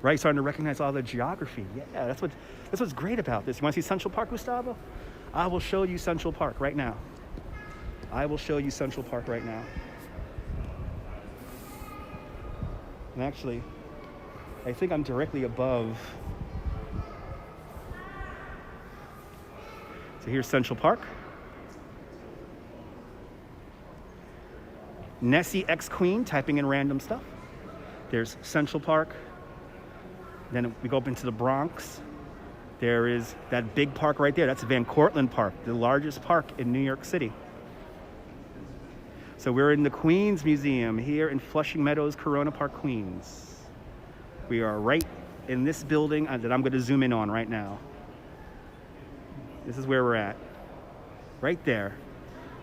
Speaker 1: Right, starting to recognize all the geography. Yeah, that's what's great about this. You want to see Central Park, Gustavo? I will show you Central Park right now. I will show you Central Park right now. And actually, I think I'm directly above. So here's Central Park. Nessie X Queen, typing in random stuff. There's Central Park. Then we go up into the Bronx. There is that big park right there. That's Van Cortlandt Park, the largest park in New York City. So we're in the Queens Museum here in Flushing Meadows, Corona Park, Queens. We are right in this building that I'm going to zoom in on right now. This is where we're at. Right there.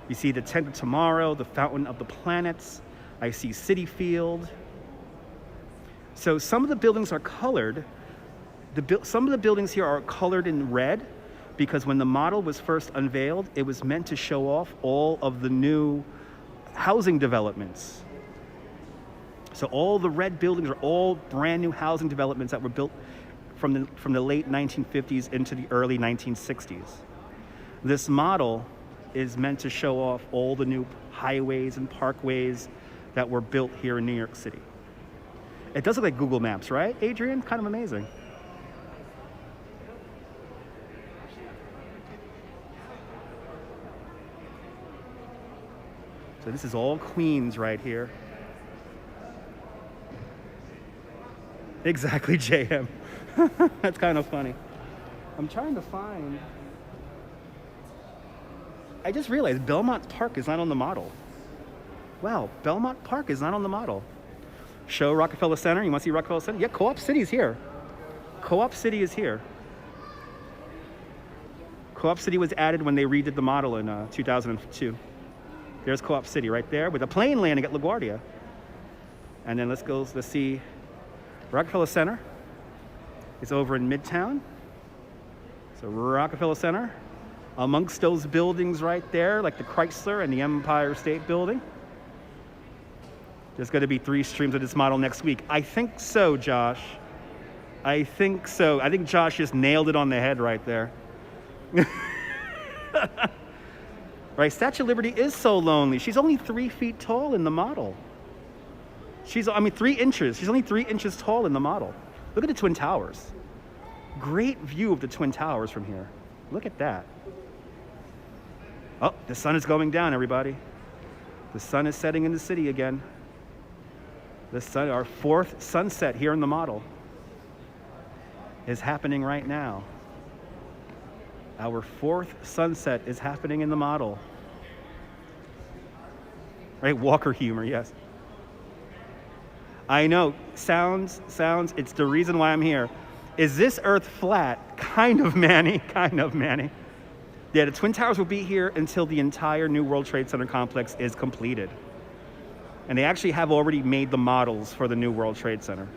Speaker 1: You see the Tent of Tomorrow, the Fountain of the Planets. I see Citi Field. So some of the buildings are colored. Some of the buildings here are colored in red because when the model was first unveiled, it was meant to show off all of the new housing developments. So all the red buildings are all brand new housing developments that were built from the late 1950s into the early 1960s. This model is meant to show off all the new highways and parkways that were built here in New York City. It does look like Google Maps, right, Adrian? Kind of amazing. So this is all Queens right here. Exactly, JM. That's kind of funny. I'm trying to find... I just realized Belmont Park is not on the model. Wow, Belmont Park is not on the model. Show Rockefeller Center. You want to see Rockefeller Center? Yeah, Co-op City is here. Co-op City is here. Co-op City was added when they redid the model in 2002. There's Co-op City right there with a plane landing at LaGuardia. And then let's see Rockefeller Center. It's over in Midtown. So Rockefeller Center. Amongst those buildings right there, like the Chrysler and the Empire State Building. There's going to be 3 streams of this model next week. I think so, Josh. I think so. I think Josh just nailed it on the head right there. Right, Statue of Liberty is so lonely. She's only 3 feet tall in the model. 3 inches. She's only 3 inches tall in the model. Look at the Twin Towers. Great view of the Twin Towers from here. Look at that. Oh, the sun is going down, everybody. The sun is setting in the city again. The sun, our 4th sunset here in the model is happening right now. Our 4th sunset is happening in the model. Right, Walker humor, yes. I know, sounds, it's the reason why I'm here. Is this Earth flat? Kind of, Manny, kind of, Manny. Yeah, the Twin Towers will be here until the entire new World Trade Center complex is completed. And they actually have already made the models for the new World Trade Center.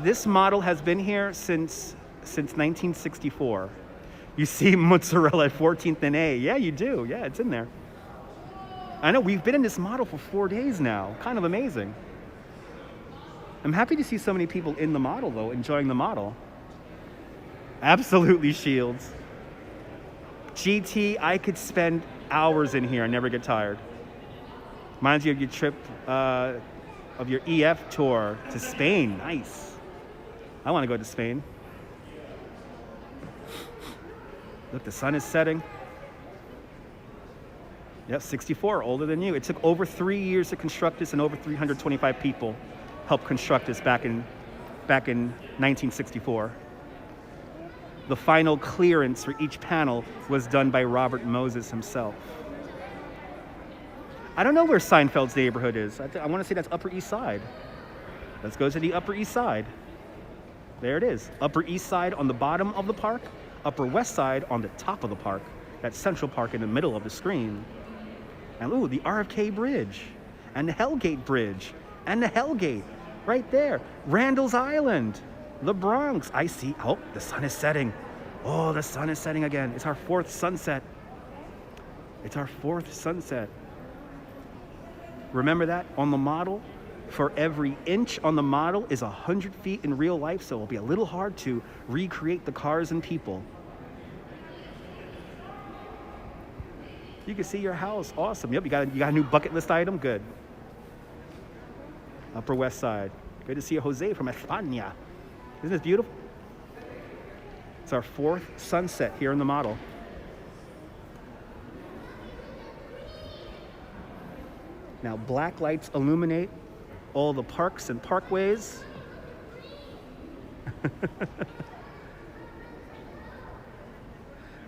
Speaker 1: This model has been here since 1964. You see mozzarella at 14th and A. Yeah, you do. Yeah, it's in there. I know, we've been in this model for 4 days now. Kind of amazing. I'm happy to see so many people in the model, though, enjoying the model. Absolutely, Shields. GT, I could spend hours in here and never get tired. Reminds you of your trip, of your EF tour to Spain. Nice. I want to go to Spain. Look, the sun is setting. Yep, 64, older than you. It took over 3 years to construct this, and over 325 people helped construct this back in 1964. The final clearance for each panel was done by Robert Moses himself. I don't know where Seinfeld's neighborhood is. I want to say that's Upper East Side. Let's go to the Upper East Side. There it is. Upper East Side on the bottom of the park, Upper West Side on the top of the park. That's Central Park in the middle of the screen. And ooh, the RFK Bridge, and the Hellgate Bridge, and the Hellgate right there. Randall's Island, the Bronx. I see, oh, the sun is setting. Oh, the sun is setting again. It's our 4th sunset. It's our 4th sunset. Remember that on the model? For every inch on the model is 100 feet in real life, so it'll be a little hard to recreate the cars and people. You can see your house. Awesome. Yep, you got a new bucket list item? Good. Upper West Side. Good to see you, Jose from España. Isn't this beautiful? It's our 4th sunset here in the model. Now, black lights illuminate all the parks and parkways.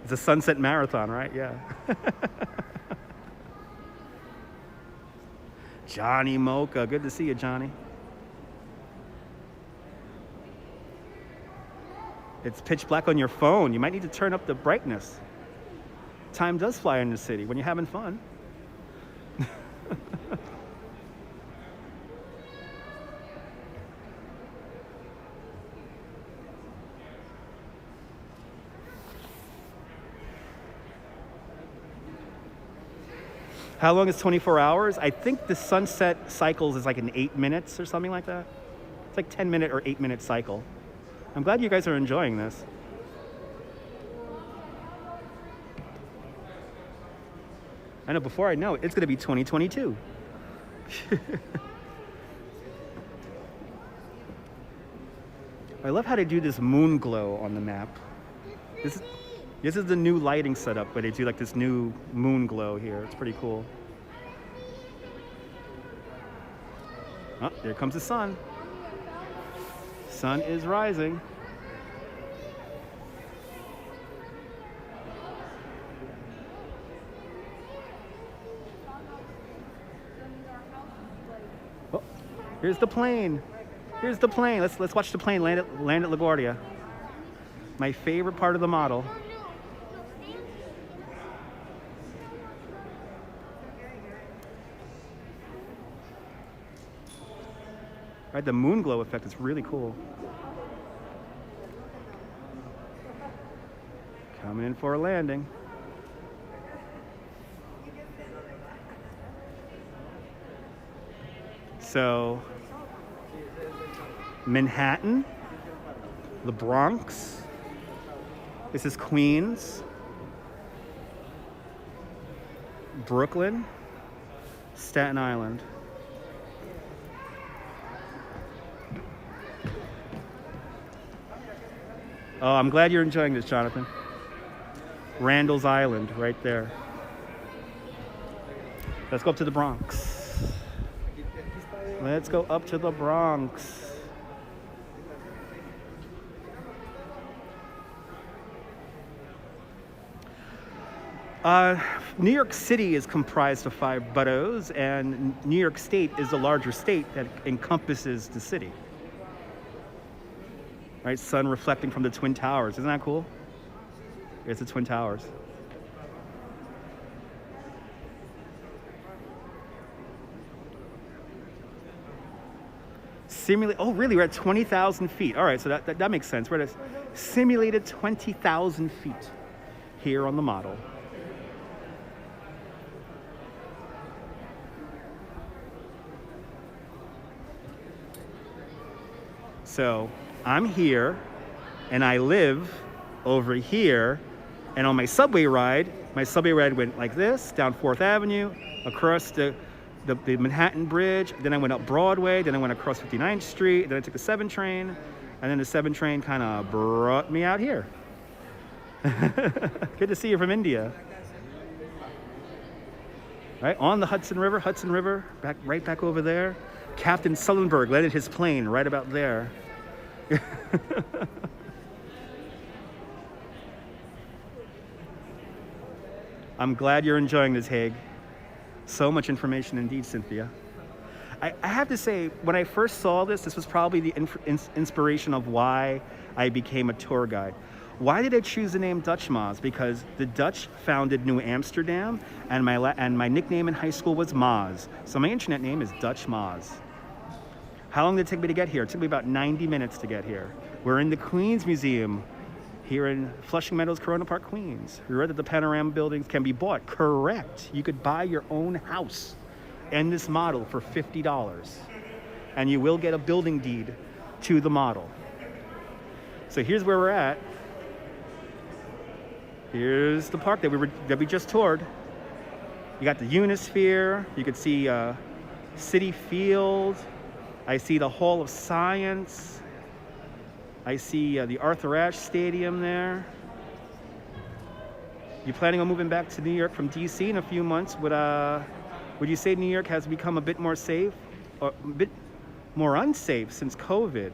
Speaker 1: It's a sunset marathon, right? Yeah. Johnny Mocha. Good to see you, Johnny. It's pitch black on your phone. You might need to turn up the brightness. Time does fly in the city when you're having fun. How long is 24 hours? I think the sunset cycles is like in 8 minutes or something like that. It's like 10-minute or 8-minute cycle. I'm glad you guys are enjoying this. I know, before I know it, it's gonna be 2022. I love how they do this moon glow on the map. This is the new lighting setup where they do like this new moon glow here. It's pretty cool. Oh, there comes the sun. Sun is rising. Oh, here's the plane. Here's the plane. Let's watch the plane land at LaGuardia. My favorite part of the model. Right, the moon glow effect is really cool. Coming in for a landing. So, Manhattan, the Bronx. This is Queens, Brooklyn, Staten Island. Oh, I'm glad you're enjoying this, Jonathan. Randall's Island, right there. Let's go up to the Bronx. Let's go up to the Bronx. New York City is comprised of 5 boroughs, and New York State is the larger state that encompasses the city. Right, sun reflecting from the Twin Towers. Isn't that cool? It's the Twin Towers. Oh, really? We're at 20,000 feet. All right, so that makes sense. We're at a simulated 20,000 feet here on the model. So I'm here, and I live over here, and on my subway ride went like this, down 4th Avenue, across the Manhattan Bridge, then I went up Broadway, then I went across 59th Street, then I took the 7 train, and then the 7 train kind of brought me out here. Good to see you from India. Right, on the Hudson River, right back over there. Captain Sullenberg landed his plane right about there. I'm glad you're enjoying this, Haig. So much information indeed, Cynthia. I have to say, when I first saw this was probably the inspiration of why I became a tour guide. Why did I choose the name Dutch Maas? Because the Dutch founded New Amsterdam, and my nickname in high school was Maas. So my internet name is Dutch Maas. How long did it take me to get here? It took me about 90 minutes to get here. We're in the Queens Museum here in Flushing Meadows, Corona Park, Queens. We read that the Panorama buildings can be bought. Correct. You could buy your own house and this model for $50. And you will get a building deed to the model. So here's where we're at. Here's the park that we just toured. You got the Unisphere. You could see City Field. I see the Hall of Science. I see the Arthur Ashe Stadium there. You planning on moving back to New York from DC in a few months? Would you say New York has become a bit more safe or a bit more unsafe since COVID?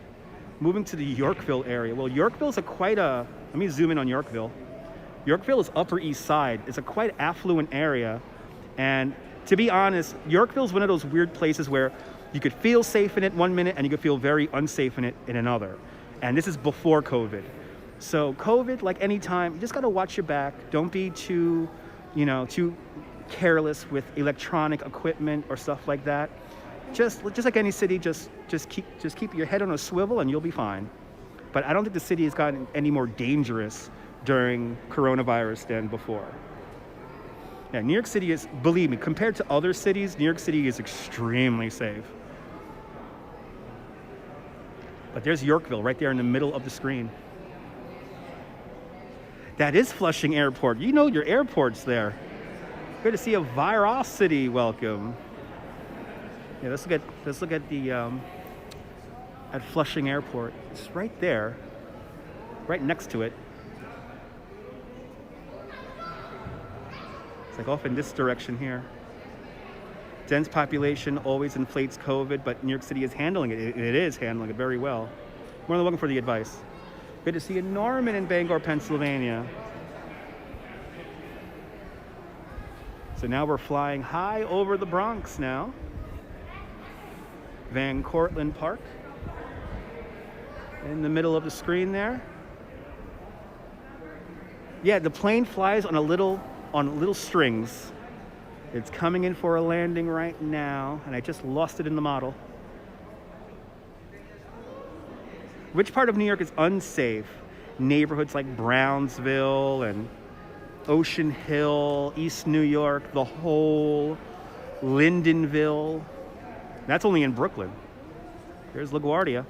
Speaker 1: Moving to the Yorkville area. Well, Yorkville's let me zoom in on Yorkville. Yorkville is Upper East Side. It's a quite affluent area. And to be honest, Yorkville's one of those weird places where you could feel safe in it one minute and you could feel very unsafe in it in another. And this is before COVID. So COVID, like any time, you just gotta watch your back. Don't be too careless with electronic equipment or stuff like that. Just like any city, just keep your head on a swivel and you'll be fine. But I don't think the city has gotten any more dangerous during coronavirus than before. Yeah, New York City is, believe me, compared to other cities, New York City is extremely safe. But there's Yorkville right there in the middle of the screen. That is Flushing Airport. You know your airport's there. Good to see a Virosity welcome. Yeah, let's look at the at Flushing Airport. It's right there, right next to it. It's like off in this direction here. Dense population always inflates COVID, but New York City is handling it. It is handling it very well. More than welcome for the advice. Good to see you, Norman in Bangor, Pennsylvania. So now we're flying high over the Bronx now. Van Cortlandt Park. In the middle of the screen there. Yeah, the plane flies on little strings. It's coming in for a landing right now, and I just lost it in the model. Which part of New York is unsafe? Neighborhoods like Brownsville and Ocean Hill, East New York, the whole, Lindenville. That's only in Brooklyn. Here's LaGuardia.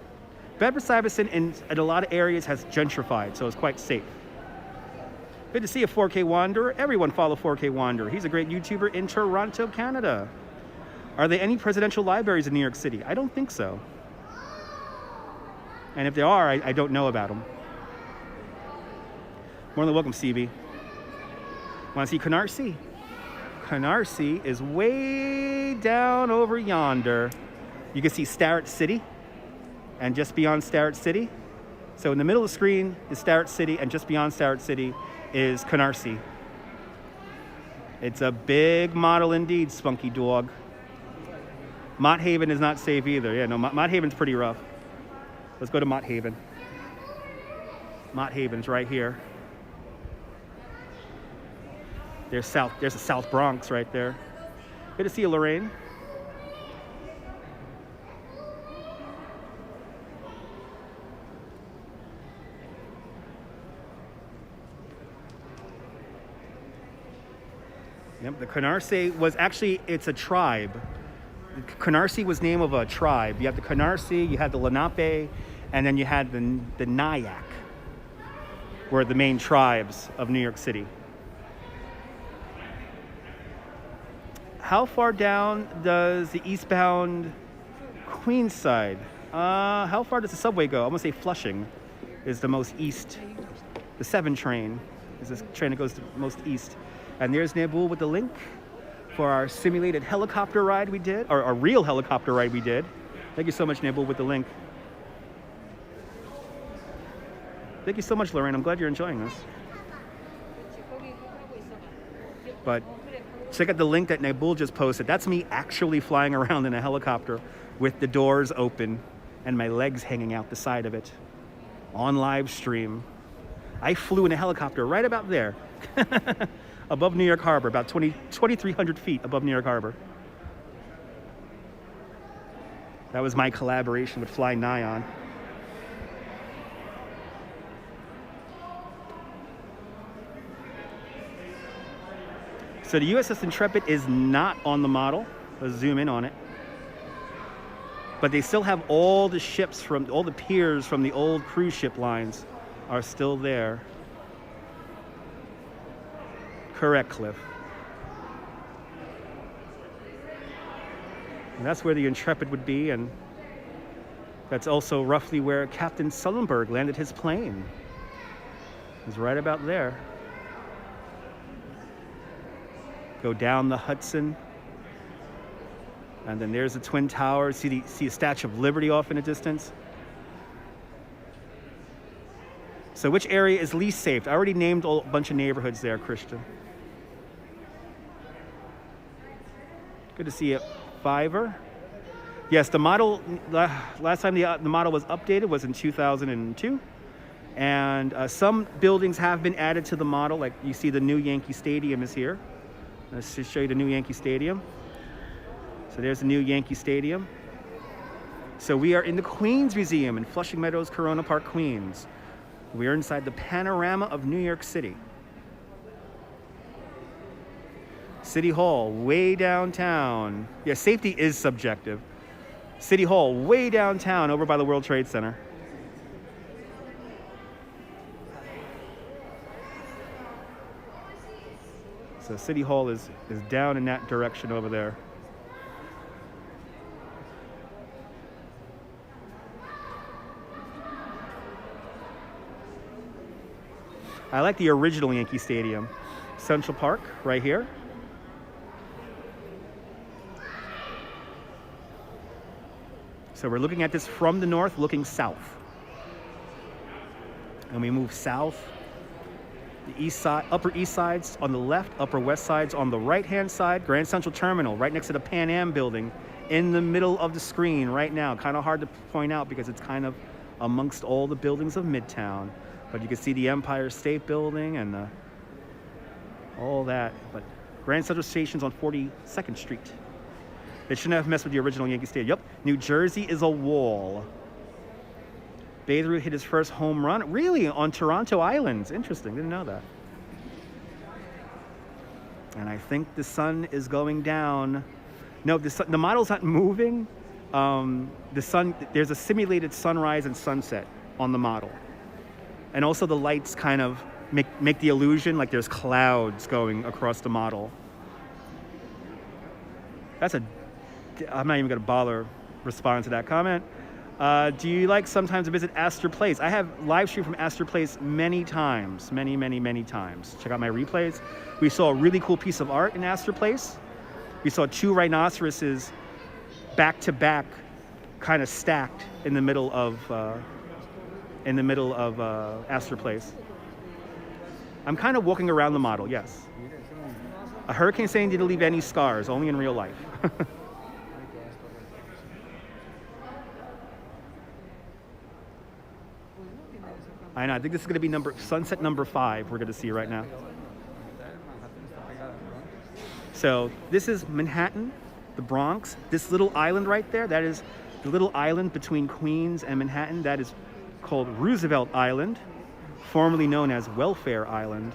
Speaker 1: Bedford-Stuyvesant in a lot of areas has gentrified, so it's quite safe. Good to see a 4K Wanderer. Everyone follow 4K Wanderer. He's a great YouTuber in Toronto, Canada. Are there any presidential libraries in New York City? I don't think so. And if there are, I don't know about them. More than welcome, CB. Want to see Canarsie? Canarsie is way down over yonder. You can see Starrett City, and just beyond Starrett City. So in the middle of the screen is Starrett City, and just beyond Starrett City is Canarsie. It's a big model indeed, spunky dog. Mott Haven is not safe either. Yeah, no, Mott Haven's pretty rough. Let's go to Mott Haven. Mott Haven's right here. There's the South Bronx right there. Good to see you, Lorraine. Yep, the Canarsie was actually, it's a tribe. Canarsie was name of a tribe. You have the Canarsie, you had the Lenape, and then you had the Nyack, were the main tribes of New York City. How far down does the eastbound Queens side? How far does the subway go? I'm gonna say Flushing is the most east. The 7 train is this train that goes the most east. And there's Nabul with the link for our simulated helicopter ride we did, or a real helicopter ride we did. Thank you so much, Nabul, with the link. Thank you so much, Lorraine. I'm glad you're enjoying this. But check out the link that Nabul just posted. That's me actually flying around in a helicopter with the doors open and my legs hanging out the side of it on live stream. I flew in a helicopter right about there. Above New York Harbor, about 2,300 feet above New York Harbor. That was my collaboration with Fly Nyan. So the USS Intrepid is not on the model. Let's zoom in on it. But they still have all the ships from, all the piers from the old cruise ship lines are still there. Correct, Cliff. And that's where the Intrepid would be, and that's also roughly where Captain Sullenberg landed his plane. It's right about there. Go down the Hudson. And then there's the Twin Towers. See a Statue of Liberty off in the distance. So which area is least safe? I already named a bunch of neighborhoods there, Christian. Good to see you, Fiverr. Yes, the model, last time the model was updated was in 2002. And some buildings have been added to the model, like you see the new Yankee Stadium is here. Let's just show you the new Yankee Stadium. So there's the new Yankee Stadium. So we are in the Queens Museum in Flushing Meadows, Corona Park, Queens. We are inside the Panorama of New York City. City Hall, way downtown. Yeah, safety is subjective. City Hall, way downtown, over by the World Trade Center. So City Hall is down in that direction over there. I like the original Yankee Stadium. Central Park, right here. So we're looking at this from the north, looking south. And we move south. The east side, Upper East Side's on the left, Upper West Side's on the right-hand side. Grand Central Terminal, right next to the Pan Am building, in the middle of the screen right now. Kind of hard to point out because it's kind of amongst all the buildings of Midtown. But you can see the Empire State Building and all that. But Grand Central Station's on 42nd Street. They shouldn't have messed with the original Yankee Stadium. Yep, New Jersey is a wall. Babe Ruth hit his first home run, really, on Toronto Islands. Interesting, didn't know that. And I think the sun is going down. No, the model's not moving. The sun, there's a simulated sunrise and sunset on the model. And also the lights kind of make the illusion like there's clouds going across the model. I'm not even gonna bother responding to that comment. Do you like sometimes to visit Astor Place? I have live streamed from Astor Place many times, many times. Check out my replays. We saw a really cool piece of art in Astor Place. We saw two rhinoceroses back to back, kind of stacked in the middle of Astor Place. I'm kind of walking around the model, yes. A hurricane saying didn't leave any scars, only in real life. I know, I think this is going to be sunset number 5 we're going to see right now. So this is Manhattan, the Bronx. This little island right there, that is the little island between Queens and Manhattan. That is called Roosevelt Island, formerly known as Welfare Island.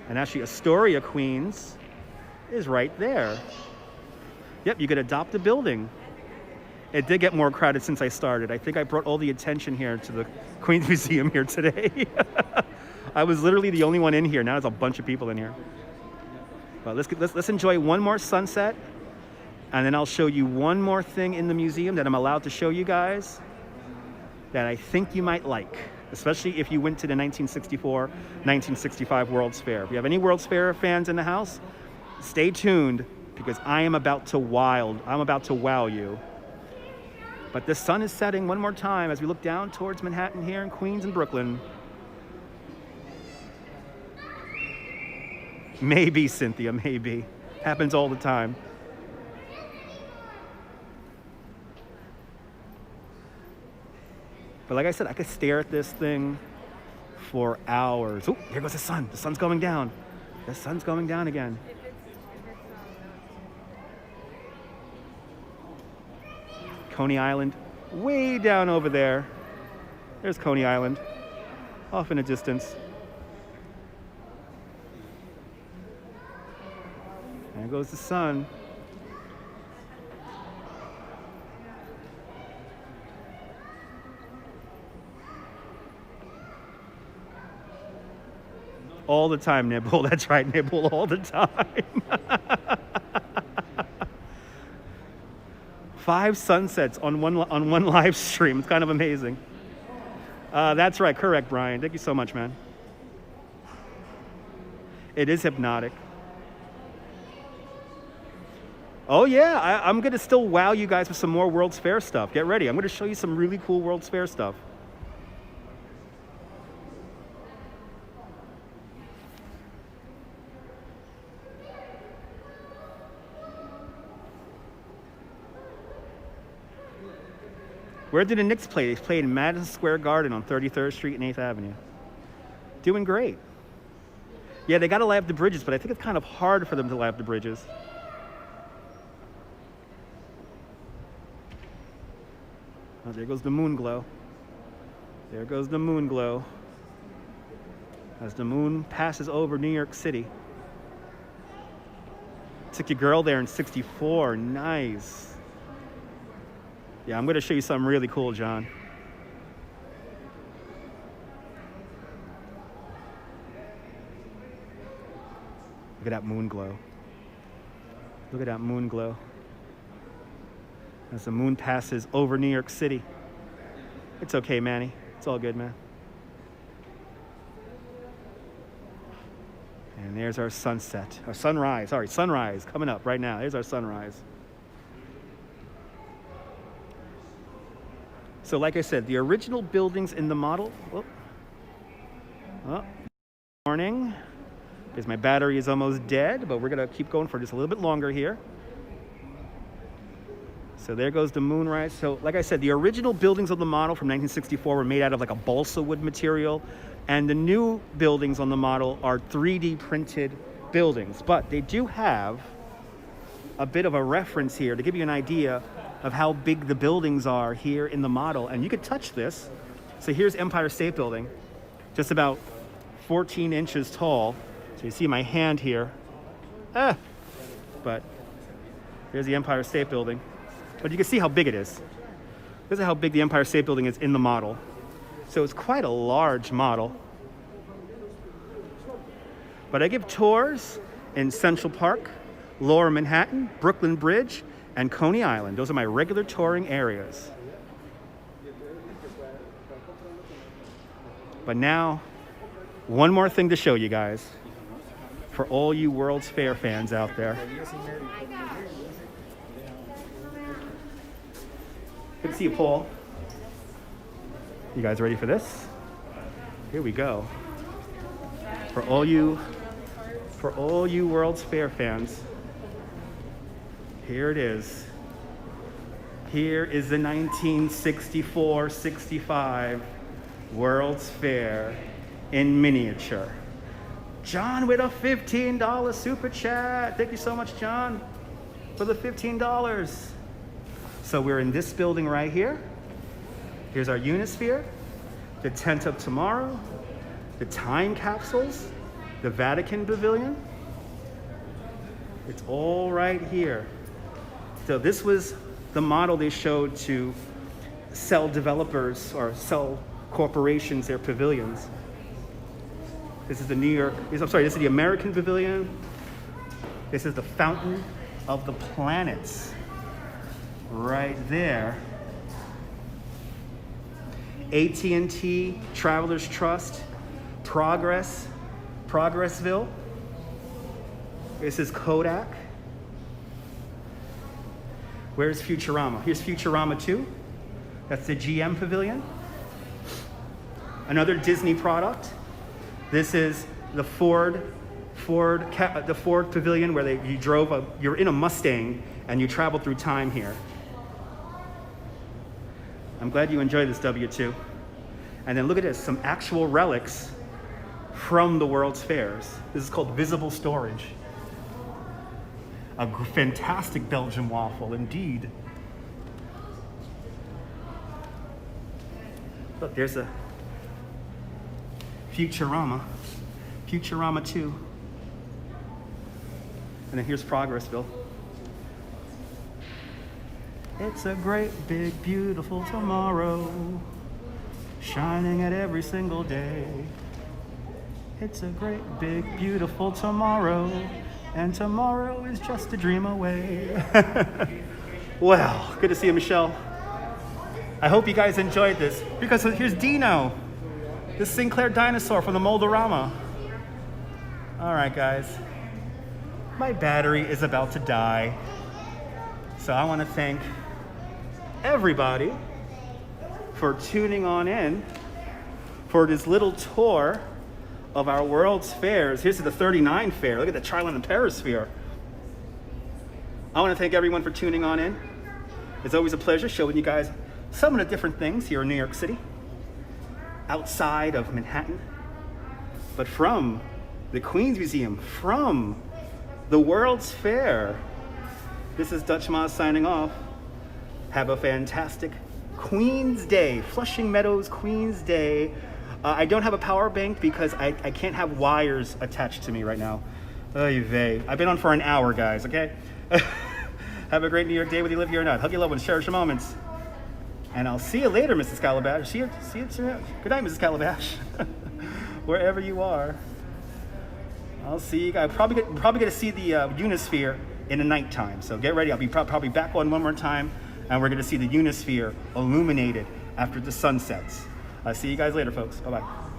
Speaker 1: And actually Astoria, Queens is right there. Yep, you could adopt a building. It did get more crowded since I started. I think I brought all the attention here to the Queens Museum here today. I was literally the only one in here. Now there's a bunch of people in here. But let's enjoy one more sunset, and then I'll show you one more thing in the museum that I'm allowed to show you guys that I think you might like, especially if you went to the 1964-1965 World's Fair. If you have any World's Fair fans in the house, stay tuned because I'm about to wow you. But the sun is setting one more time as we look down towards Manhattan here in Queens and Brooklyn. Maybe, Cynthia, maybe. Happens all the time. But like I said, I could stare at this thing for hours. Oh, here goes the sun. The sun's going down. The sun's going down again. Coney Island, way down over there. There's Coney Island, off in the distance. There goes the sun. All the time, Nibble. That's right, Nibble, all the time. 5 sunsets on one live stream. It's kind of amazing. That's right, correct, Brian. Thank you so much, man. It is hypnotic. Oh yeah, I'm gonna still wow you guys with some more World's Fair stuff. Get ready, I'm gonna show you some really cool World's Fair stuff. Where did the Knicks play? They played in Madison Square Garden on 33rd Street and 8th Avenue. Doing great. Yeah, they gotta light up the bridges, but I think it's kind of hard for them to light up the bridges. Oh, there goes the moon glow. There goes the moon glow. As the moon passes over New York City. Took your girl there in '64, nice. Yeah, I'm gonna show you something really cool, John. Look at that moon glow. Look at that moon glow. As the moon passes over New York City. It's okay, Manny. It's all good, man. And there's our sunset, our sunrise, sunrise coming up right now. There's our sunrise. So like I said, the original buildings in the model, morning, because my battery is almost dead, but we're gonna keep going for just a little bit longer here. So there goes the moonrise. So like I said, the original buildings of the model from 1964 were made out of like a balsa wood material, and the new buildings on the model are 3D printed buildings, but they do have a bit of a reference here to give you an idea of how big the buildings are here in the model. And you could touch this. So here's Empire State Building, just about 14 inches tall. So you see my hand here. But here's the Empire State Building. But you can see how big it is. This is how big the Empire State Building is in the model. So it's quite a large model. But I give tours in Central Park, Lower Manhattan, Brooklyn Bridge, and Coney Island. Those are my regular touring areas. But now, one more thing to show you guys, for all you World's Fair fans out there. Good to see you, Paul. You guys ready for this? Here we go. For all you World's Fair fans, here it is. Here is the 1964-65 World's Fair in miniature. John with a $15 super chat. Thank you so much, John, for the $15. So we're in this building right here. Here's our Unisphere, the Tent of Tomorrow, the Time Capsules, the Vatican Pavilion. It's all right here. So this was the model they showed to sell developers or sell corporations their pavilions. This is the this is the American Pavilion. This is the Fountain of the Planets. Right there. AT&T, Travelers Trust, Progressville. This is Kodak. Where's Futurama? Here's Futurama 2. That's the GM Pavilion. Another Disney product. This is the Ford Pavilion where you're in a Mustang and you travel through time here. I'm glad you enjoyed this, W2. And then look at this, some actual relics from the World's Fairs. This is called visible storage. A fantastic Belgian waffle, indeed. Look, there's a Futurama 2. And then here's Progressville. It's a great, big, beautiful tomorrow, shining at every single day. It's a great, big, beautiful tomorrow, and tomorrow is just a dream away. Well, good to see you, Michelle. I hope you guys enjoyed this, because here's Dino, the Sinclair dinosaur from the Moldorama. All right, guys. My battery is about to die, so I want to thank everybody for tuning on in for this little tour of our World's Fairs. Here's the 39 Fair. Look at the Trilon and Perisphere. I want to thank everyone for tuning on in. It's always a pleasure showing you guys some of the different things here in New York City, outside of Manhattan, but from the Queens Museum, from the World's Fair. This is Dutch Moz signing off. Have a fantastic Queens Day, Flushing Meadows Queens Day. I don't have a power bank because I can't have wires attached to me right now. Oy vey. I've been on for an hour, guys, okay? Have a great New York Day, whether you live here or not. Hug your loved ones, cherish your moments. And I'll see you later, Mrs. Calabash. See you soon. Good night, Mrs. Calabash. Wherever you are. I'll see you guys. Probably going to see the Unisphere in the nighttime. So get ready. I'll be probably back on one more time, and we're going to see the Unisphere illuminated after the sun sets. I'll see you guys later, folks. Bye-bye.